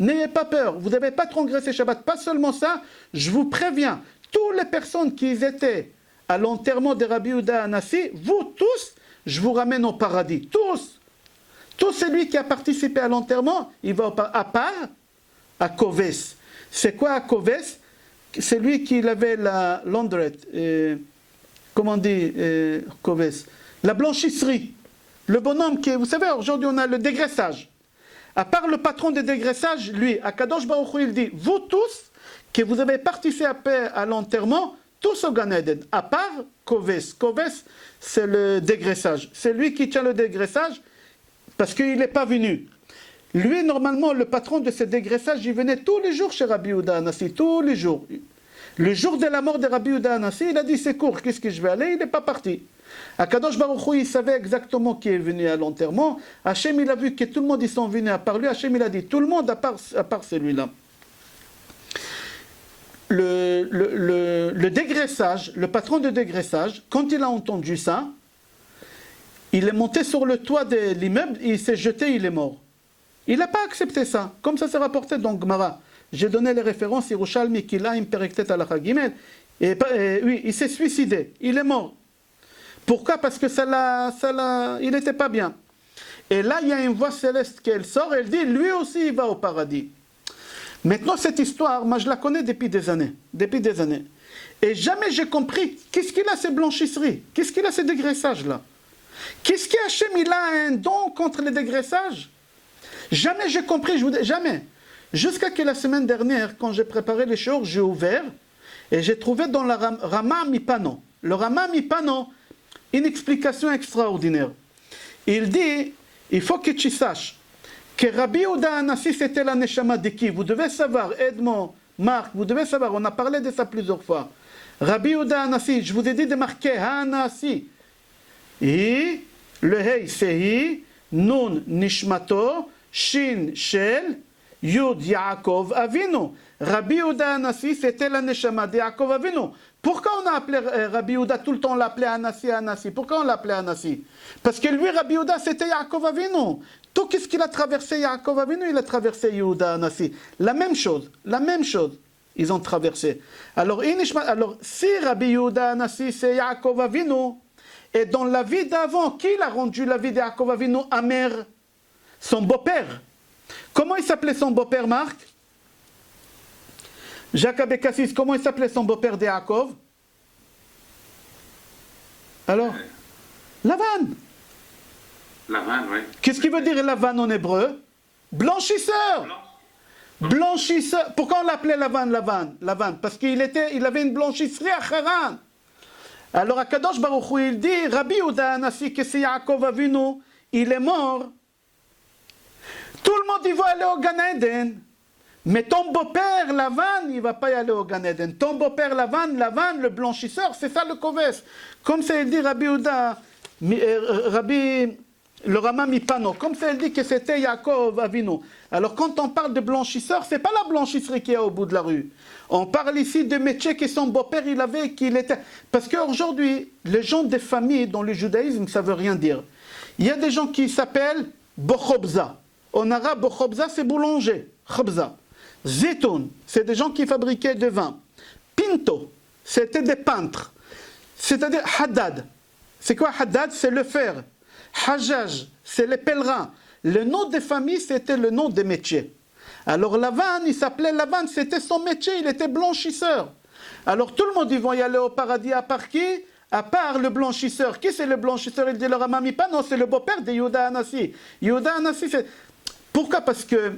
N'ayez pas peur, vous n'avez pas transgressé Shabbat. Pas seulement ça, je vous préviens, toutes les personnes qui étaient à l'enterrement de Rabbi Yehuda Hanassi, vous tous, je vous ramène au paradis. Tous. Tout celui qui a participé à l'enterrement, il va au paradis. À part à Koves. C'est quoi à Koves? C'est lui qui avait la laundrette. Comment on dit Koves? La blanchisserie. Le bonhomme qui est, vous savez, aujourd'hui on a le dégraissage. À part le patron de dégraissage, lui, Akadosh Baruch Hu, il dit, vous tous, que vous avez participé à l'enterrement, tous au Gan Eden, à part Koves. Koves, c'est le dégraissage. C'est lui qui tient le dégraissage parce qu'il n'est pas venu. Lui, normalement, le patron de ce dégraissage, il venait tous les jours chez Rabbi Yehuda Hanassi, tous les jours. Le jour de la mort de Rabbi Yehuda Hanassi, il a dit, c'est court, qu'est-ce que je vais aller? Il n'est pas parti. Akadosh Baruch Hu, il savait exactement qui est venu à l'enterrement. Hachem, il a vu que tout le monde, ils sont venus à part lui. Hachem, il a dit, tout le monde à part celui-là. Le dégraissage, le patron de dégraissage, quand il a entendu ça, il est monté sur le toit de l'immeuble, il s'est jeté, il est mort. Il n'a pas accepté ça, comme ça s'est rapporté dans Gemara. J'ai donné les références, Yerushalmi, Kilaim, Perektet, Alakha Gimel, et oui, il s'est suicidé, il est mort. Pourquoi? Parce que il n'était pas bien. Et là, il y a une voix céleste qui sort, elle dit, lui aussi, il va au paradis. Maintenant, cette histoire, moi, je la connais depuis des années. Et jamais j'ai compris, qu'est-ce qu'il a ces blanchisseries? Qu'est-ce qu'il a ces dégraissages-là? Qu'est-ce qu'Hachem, il a un don contre les dégraissages? Jamais j'ai compris, jamais. Jusqu'à que la semaine dernière, quand j'ai préparé les shiur, j'ai ouvert, et j'ai trouvé dans la Rama Mipano. Le Rama Mipano, une explication extraordinaire. Il dit, il faut que tu saches, que Rabbi Yehuda Hanassi, c'était la neshama de qui? Vous devez savoir, Edmond, Marc, vous devez savoir, on a parlé de ça plusieurs fois. Rabbi Yehuda Hanassi, je vous ai dit de marquer Hanassi. Et Le Hei c'est Hi, Nun Nishmato, Shin Shel, Yud Yaakov Avinu. Rabbi Yehuda Anassi, c'était la Neshama de Yaakov Avinu. Pourquoi on a appelé Rabbi Yehuda tout le temps, on l'appelait Anassi? Pourquoi on l'appelait Anassi? Parce que lui, Rabbi Yehuda, c'était Yaakov Avinu. Tout ce qu'il a traversé Yaakov Avinu, il a traversé Yehuda Anassi. La même chose, ils ont traversé. Alors si Rabbi Yehuda Anassi, c'est Yaakov Avinu, et dans la vie d'avant, qui l'a rendu la vie de Yaakov Avinu amère? Son beau-père. Comment il s'appelait son beau-père, Marc? Jacques Abécassis, comment il s'appelait son beau-père de Yaakov? Alors Lavan.
Lavan, oui.
Qu'est-ce qui veut dire Lavan en hébreu? Blanchisseur. Blanchisseur. Pourquoi on l'appelait Lavan? Parce qu'il avait une blanchisserie à Haran. Alors Akadosh Baruch Hu, il dit, Rabbi Yehuda Anassi, que c'est Yaakov Avinu, il est mort. Tout le monde, il va aller au Gan Eden. Mais ton beau-père, Lavan, il ne va pas y aller au Gan Eden. Ton beau-père, Lavan, le blanchisseur, c'est ça le Koves. Comme ça, il dit Rabbi Yehuda, le Rama Mipano, comme ça, il dit que c'était Yaakov Avinu. Alors, quand on parle de blanchisseur, ce n'est pas la blanchisserie qui est au bout de la rue. On parle ici de métier que son beau-père, il avait, qu'il était... Parce qu'aujourd'hui, les gens des familles dans le judaïsme, ça ne veut rien dire. Il y a des gens qui s'appellent Bochobza. En arabe, Bochobza, c'est boulanger. Chobza. Zitoun, c'est des gens qui fabriquaient du vin. Pinto, c'était des peintres. C'est-à-dire Haddad. C'est quoi Haddad? C'est le fer. Hajjaj, c'est les pèlerins. Le nom des familles, c'était le nom des métiers. Alors Lavan, il s'appelait Lavan, c'était son métier, il était blanchisseur. Alors tout le monde, ils vont y aller au paradis à part qui? À part le blanchisseur. Qui c'est le blanchisseur? Il dit le Rama Mipa, non, c'est le beau-père de Yehuda Anassi. Yehuda Anassi, c'est... Pourquoi? Parce que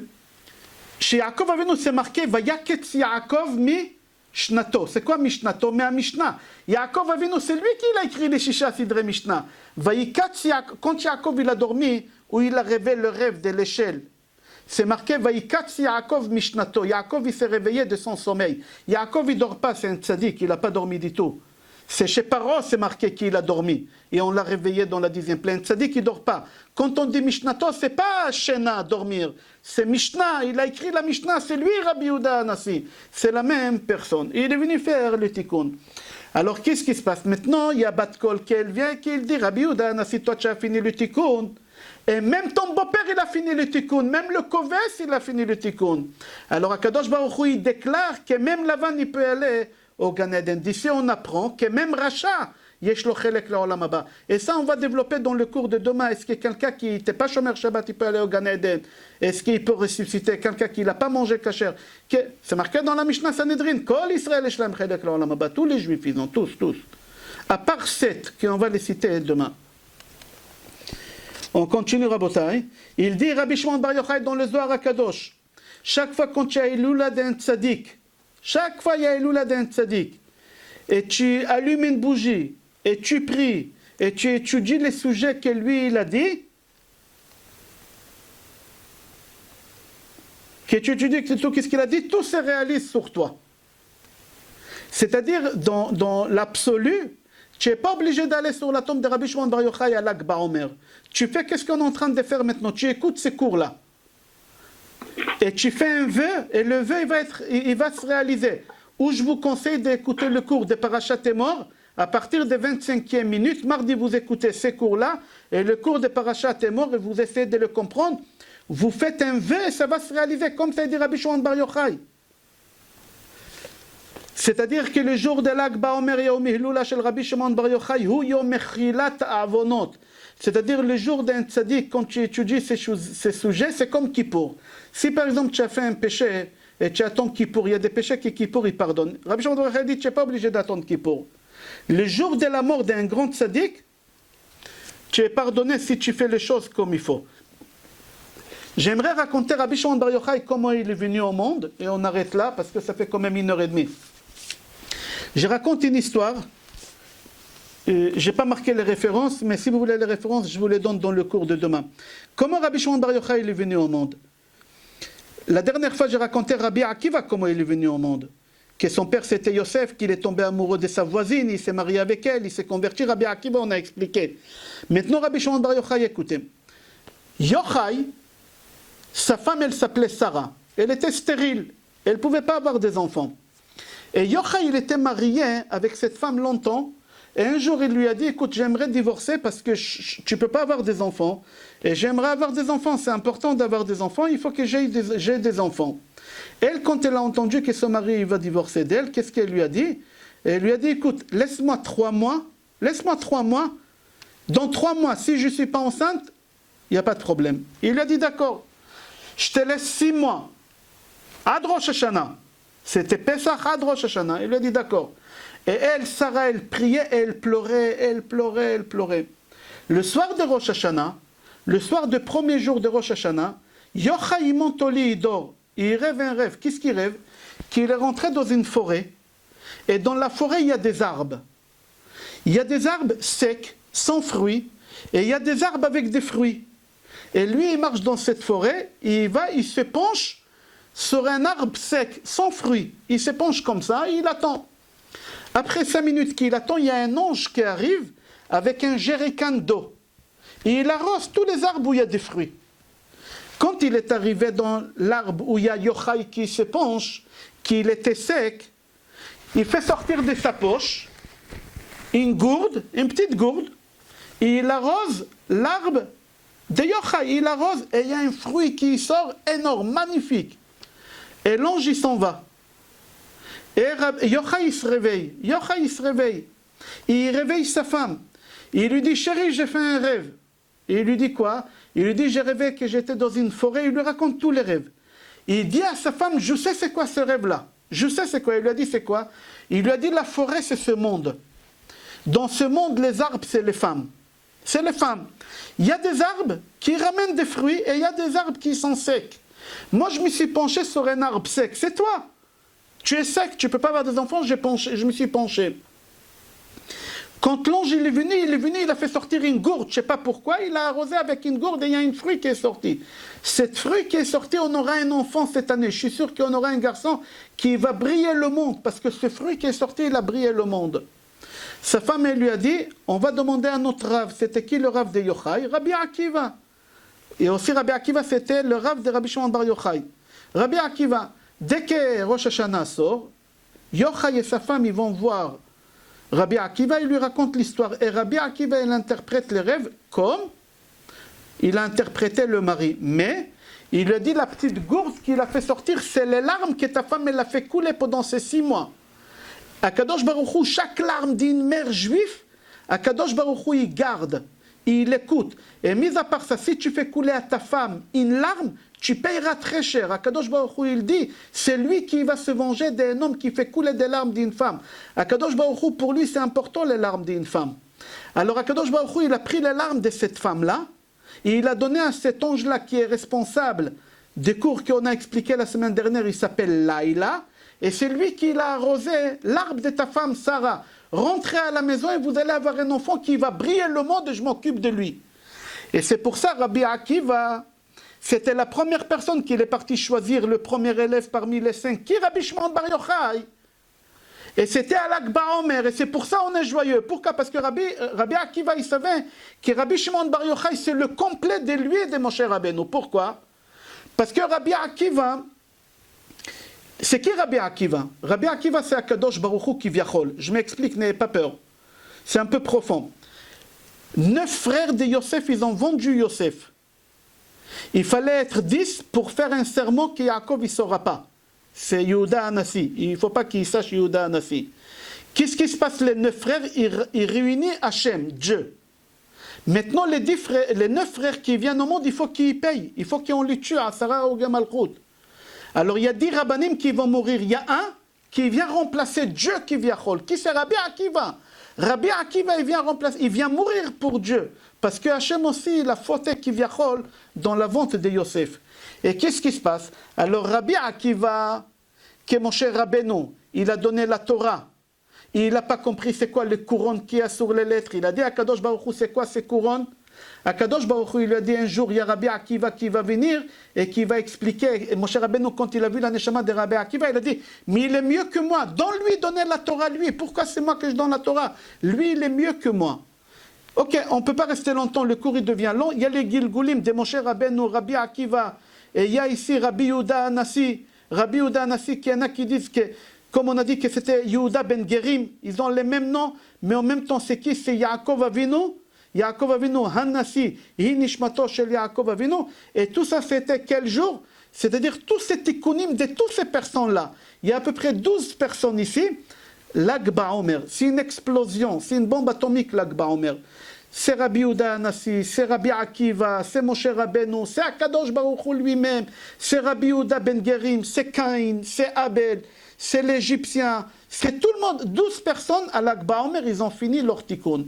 chez Yaakov Avinu, c'est marqué Vayaketz Yaakov mi Shnato. C'est quoi Mishnato? Mais à Mishnah. Yaakov Avinu, c'est lui qui a écrit les Shisha Sidre Mishnah. Vayikatz Yaakov, quand Yaakov il a dormi, où il a rêvé le rêve de l'échelle, c'est marqué Vayikatz Yaakov Mishnato. Yaakov il s'est réveillé de son sommeil. Yaakov il ne dort pas, c'est un tzaddik, il n'a pas dormi du tout. C'est chez Paro, c'est marqué qu'il a dormi. Et on l'a réveillé dans la 10e plaine. Tzaddik, il ne dort pas. Quand on dit Mishnato, ce n'est pas Shena, dormir. C'est Mishnah. Il a écrit la Mishnah. C'est lui, Rabbi Yehuda Anassi. C'est la même personne. Et il est venu faire le tikkun. Alors, qu'est-ce qui se passe? Maintenant, il y a Bat Kol qui vient et qui dit Rabbi Yehuda Anassi, toi, tu as fini le tikkun. Et même ton beau-père, il a fini le tikkun. Même le Koves, il a fini le tikkun. Alors, Akadosh Baruch Hu, il déclare que même Lavan, il peut aller au Gan Eden. D'ici, on apprend que même Racha, yesh lo chelek la'olam haba. Et ça, on va développer dans le cours de demain. Est-ce que quelqu'un qui n'était pas Shomer Shabbat, il peut aller au Gan Eden? Est-ce qu'il peut ressusciter quelqu'un qui n'a pas mangé kasher? C'est marqué dans la Mishnah Sanhedrin. Kol Israël yesh lahem chelek la'olam haba. Tous les Juifs, ils ont tous. À part 7, qu'on va les citer demain. On continue, Rabotai. Il dit, Rabbi Shimon Bar Yochai dans le Zohar HaKadosh, chaque fois quand tu as Iloula d'un tzaddik, chaque fois il y a Iloula d'un tzaddik, et tu allumes une bougie, et tu pries, et tu étudies les sujets que lui il a dit, que tu étudies tout ce qu'il a dit, tout se réalise sur toi. C'est-à-dire, dans l'absolu, tu n'es pas obligé d'aller sur la tombe de Rabbi Shimon Bar Yochai à Lag Baomer. Tu fais qu'est-ce qu'on est en train de faire maintenant. Tu écoutes ces cours-là. Et tu fais un vœu, et le vœu il va se réaliser. Ou je vous conseille d'écouter le cours de Parashat Emor à partir des 25e minutes. Mardi, vous écoutez ces cours-là, et le cours de Parashat Emor, et vous essayez de le comprendre. Vous faites un vœu, et ça va se réaliser, comme ça dit Rabbi Shimon Bar Yochai. C'est-à-dire que le jour de Lag Baomer Yom Hilula shel Rabbi Shimon Bar Yochai hu Yom Mechilat Avonot. C'est-à-dire le jour d'un tzaddik, quand tu étudies ces sujets, c'est comme Kippour. Si par exemple tu as fait un péché et tu attends Kippour, il y a des péchés que Kippour il pardonne. Rabbi Shimon Bar Yochai dit tu n'es pas obligé d'attendre Kippour. Le jour de la mort d'un grand tzaddik, tu es pardonné si tu fais les choses comme il faut. J'aimerais raconter Rabbi Shimon Bar Yochai comment il est venu au monde, et on arrête là parce que ça fait quand même 1h30. Je raconte une histoire. Je n'ai pas marqué les références, mais si vous voulez les références, je vous les donne dans le cours de demain. Comment Rabbi Shimon Bar Yochai est venu au monde? La dernière fois, j'ai raconté Rabbi Akiva comment il est venu au monde. que son père c'était Yosef, qu'il est tombé amoureux de sa voisine, il s'est marié avec elle, il s'est converti. Rabbi Akiva, on a expliqué. Maintenant, Rabbi Shimon Bar Yochai, écoutez. Yochai, sa femme, elle s'appelait Sarah. Elle était stérile. Elle ne pouvait pas avoir des enfants. Et Yochai, il était marié avec cette femme longtemps. Et un jour, il lui a dit, écoute, j'aimerais divorcer parce que tu ne peux pas avoir des enfants. Et j'aimerais avoir des enfants. C'est important d'avoir des enfants. Il faut que j'ai des enfants. Elle, quand elle a entendu que son mari il va divorcer d'elle, qu'est-ce qu'elle lui a dit? Elle lui a dit, écoute, laisse-moi 3 mois. Laisse-moi 3 mois. Dans 3 mois, si je ne suis pas enceinte, il n'y a pas de problème. Il lui a dit, d'accord, je te laisse 6 mois. Ad Rosh Hashanah. C'était Pesach Ad Rosh Hashanah. Il lui a dit, d'accord. Et elle, Sarah, elle priait, elle pleurait, elle pleurait, elle pleurait. Le soir de Rosh Hashanah, le soir du premier jour de Rosh Hashanah, Yochai il monte au lit, il dort. Il rêve un rêve. Qu'est-ce qu'il rêve? Qu'il est rentré dans une forêt. Et dans la forêt, il y a des arbres. Il y a des arbres secs, sans fruits. Et il y a des arbres avec des fruits. Et lui, il marche dans cette forêt. Il se penche sur un arbre sec, sans fruits. Il se penche comme ça et il attend. Après 5 minutes qu'il attend, il y a un ange qui arrive avec un jerrycan d'eau. Et il arrose tous les arbres où il y a des fruits. Quand il est arrivé dans l'arbre où il y a Yochai qui se penche, qu'il était sec, il fait sortir de sa poche une gourde, une petite gourde, et il arrose l'arbre de Yochai. Il arrose et il y a un fruit qui sort énorme, magnifique. Et l'ange il s'en va. Et Yochai il se réveille. Yochai il se réveille. Et il réveille sa femme. Et il lui dit, chérie, j'ai fait un rêve. Et il lui dit quoi? Il lui dit, j'ai rêvé que j'étais dans une forêt. Il lui raconte tous les rêves. Et il dit à sa femme, je sais c'est quoi ce rêve-là. Je sais c'est quoi. Il lui a dit, c'est quoi? Il lui a dit, la forêt c'est ce monde. Dans ce monde, les arbres c'est les femmes. C'est les femmes. Il y a des arbres qui ramènent des fruits et il y a des arbres qui sont secs. Moi, je me suis penché sur un arbre sec. C'est toi. Tu es sec, tu ne peux pas avoir des enfants, je me suis penché. Quand l'ange il est venu, il a fait sortir une gourde. Je ne sais pas pourquoi, il a arrosé avec une gourde et il y a un fruit qui est sorti. Cet fruit qui est sorti, on aura un enfant cette année. Je suis sûr qu'on aura un garçon qui va briller le monde. Parce que ce fruit qui est sorti, il a brillé le monde. Sa femme, elle lui a dit, on va demander à notre Rav. C'était qui le Rav de Yochai? Rabbi Akiva. Et aussi Rabbi Akiva, c'était le Rav de Rabbi Shimon Bar Yochai. Rabbi Akiva, dès que Rosh Hashanah sort, Yochai et sa femme, ils vont voir Rabbi Akiva, il lui raconte l'histoire. Et Rabbi Akiva, il interprète les rêves comme il a interprété le mari. Mais il lui a dit, la petite gourde qu'il a fait sortir, c'est les larmes que ta femme, elle a fait couler pendant ces 6 mois. Akadosh Baruch Hu, chaque larme d'une mère juive, Akadosh Baruch Hu, il garde, il écoute. Et mis à part ça, si tu fais couler à ta femme une larme, tu payeras très cher. Akadosh Baruch Hu, il dit, c'est lui qui va se venger d'un homme qui fait couler des larmes d'une femme. Akadosh Baruch Hu, pour lui, c'est important les larmes d'une femme. Alors Akadosh Baruch Hu, il a pris les larmes de cette femme-là, et il a donné à cet ange-là qui est responsable des cours qu'on a expliqués la semaine dernière, il s'appelle Laïla, et c'est lui qui l'a arrosé l'arbre de ta femme Sarah. Rentrez à la maison et vous allez avoir un enfant qui va briller le monde et je m'occupe de lui. Et c'est pour ça Rabbi Akiva, c'était la première personne qu'il est parti choisir, le premier élève parmi les 5, qui est Rabbi Shimon Bar Yochai. Et c'était à l'Akba Omer, et c'est pour ça on est joyeux. Pourquoi? Parce que Rabbi Akiva, il savait que Rabbi Shimon Bar Yochai, c'est le complet de lui et de Moshe Rabbeinu. Pourquoi? Parce que Rabbi Akiva, c'est qui Rabbi Akiva? Rabbi Akiva, c'est Akadosh Baruch Hu Kivyachol. Je m'explique, n'ayez pas peur. C'est un peu profond. 9 frères de Yosef, ils ont vendu Yosef. Il fallait être 10 pour faire un serment que Yaakov ne saura pas. C'est Yehuda Anassi. Il ne faut pas qu'il sache Yehuda Anassi. Qu'est-ce qui se passe? Les 9 frères, ils réunissent Hachem, Dieu. Maintenant, les 9 frères qui viennent au monde, il faut qu'ils payent. Il faut qu'on les tue à Sarah ou Gamalchut. Alors il y a 10 rabbanim qui vont mourir. Il y a un qui vient remplacer Dieu qui vient Chol. Qui c'est? Rabbi Akiva. Rabbi Akiva, il vient mourir pour Dieu. Parce que Hachem aussi, il a fauté qui vient Chol dans la vente de Yosef. Et qu'est-ce qui se passe? Alors Rabbi Akiva, qui est Moshe Rabbeinu, il a donné la Torah. Et il n'a pas compris c'est quoi les couronnes qu'il y a sur les lettres. Il a dit à Kadosh Baruch Hu, c'est quoi ces couronnes? Akadosh Baruch Hu, il lui a dit un jour, il y a Rabbi Akiva qui va venir et qui va expliquer. Et Moshe Rabbeinu, quand il a vu la neshama de Rabbi Akiva, il a dit, mais il est mieux que moi. Donne-lui donner la Torah, lui. Pourquoi c'est moi que je donne la Torah? Lui, il est mieux que moi. Ok, on ne peut pas rester longtemps, le cours il devient long. Il y a les Gilgulim de Moshe Rabbeinu, Rabbi Akiva, et il y a ici Rabbi Yehuda Anassi. Rabbi Yehuda Anassi, qu'il y en a qui disent que, comme on a dit que c'était Yehuda ben Gerim, ils ont les mêmes noms, mais en même temps c'est qui? C'est Yaakov Avinu. Yaakov Avinu, Hanassi, Hi Nishmato Shel Yaakov Avinu. Et tout ça c'était quel jour? C'est-à-dire tous ces tikkunim de toutes ces personnes-là. Il y a à peu près 12 personnes ici. Lag BaOmer, c'est une explosion, c'est une bombe atomique, Lag BaOmer. C'est Rabbi Yehuda Anassi, c'est Rabbi Akiva, c'est Moshe Rabbeinu, c'est Akadosh Baruch Hu lui-même, c'est Rabbi Yehuda ben Gerim, c'est Caïn, c'est Abel, c'est l'Égyptien, c'est tout le monde. 12 personnes à Lag BaOmer, ils ont fini leur tikkun.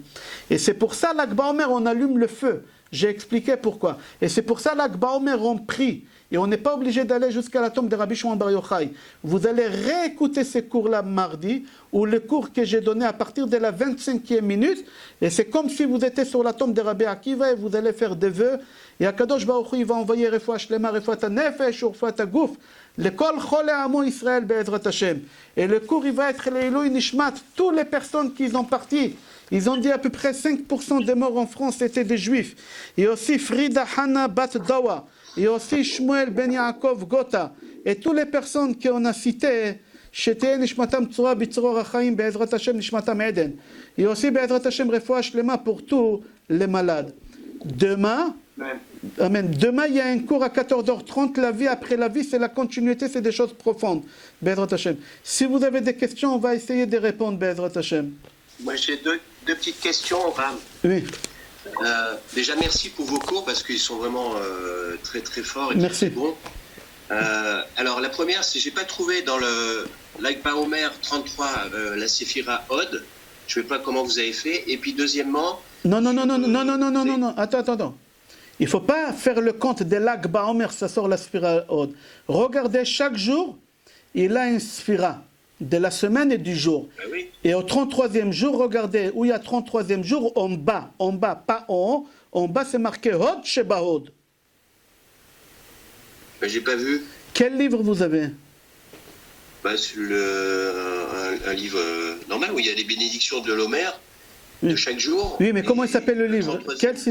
Et c'est pour ça, Lag BaOmer, on allume le feu. J'ai expliqué pourquoi. Et c'est pour ça, Lag BaOmer, on prie. Et on n'est pas obligé d'aller jusqu'à la tombe de Rabbi Shimon Bar Yochai. Vous allez réécouter ces cours-là mardi, ou le cours que j'ai donné à partir de la 25e minute. Et c'est comme si vous étiez sur la tombe de Rabbi Akiva et vous allez faire des vœux. Et Akadosh Baruch Hu, il va envoyer Refoua Shlema, Refoua Nefesh, Refoua Gouf, le Kol Chole Amo Israël Be'ezrat Hashem. Et le cours, il va être Leilou Nishmat. Toutes les personnes qui ont parti, ils ont dit à peu près 5% des morts en France étaient des Juifs. Et aussi Frida Hana Bat Dawa. Et aussi Shmuel Ben Yaakov Gota. Et toutes les personnes qu'on a citées, Sheteh Nishmatam Tzura Bitzro Rachaim Be'ezrat Hashem Nishmatam Eden. Et aussi Be'ezrat Hashem Refoua Shlema pour tous les malades. Demain, amen. Demain, il y a un cours à 14h30. La vie après la vie, c'est la continuité, c'est des choses profondes. Be'ezrat Hashem. Si vous avez des questions, on va essayer de répondre. Be'ezrat Hashem.
Moi, j'ai deux petites questions, Ram.
Oui.
Déjà, merci pour vos cours parce qu'ils sont vraiment très très forts et
merci.
Très bons. Alors, la première, c'est que je n'ai pas trouvé dans le Lag BaOmer 33 la Séphira Od. Je ne sais pas comment vous avez fait. Et puis, deuxièmement.
Non. Attends. Il ne faut pas faire le compte des Lag BaOmer, ça sort la Séphira Od. Regardez, chaque jour, il a une Séphira de la semaine et du jour.
Ben oui.
Et au 33e jour, regardez, où il y a 33e jour, en bas, pas en haut, en bas c'est marqué Hod Sheba Hod.
Ben, j'ai pas vu.
Quel livre vous avez?
Ben, un livre normal où il y a les bénédictions de l'Homer de chaque jour.
Oui, mais comment il s'appelle le livre? Quel site?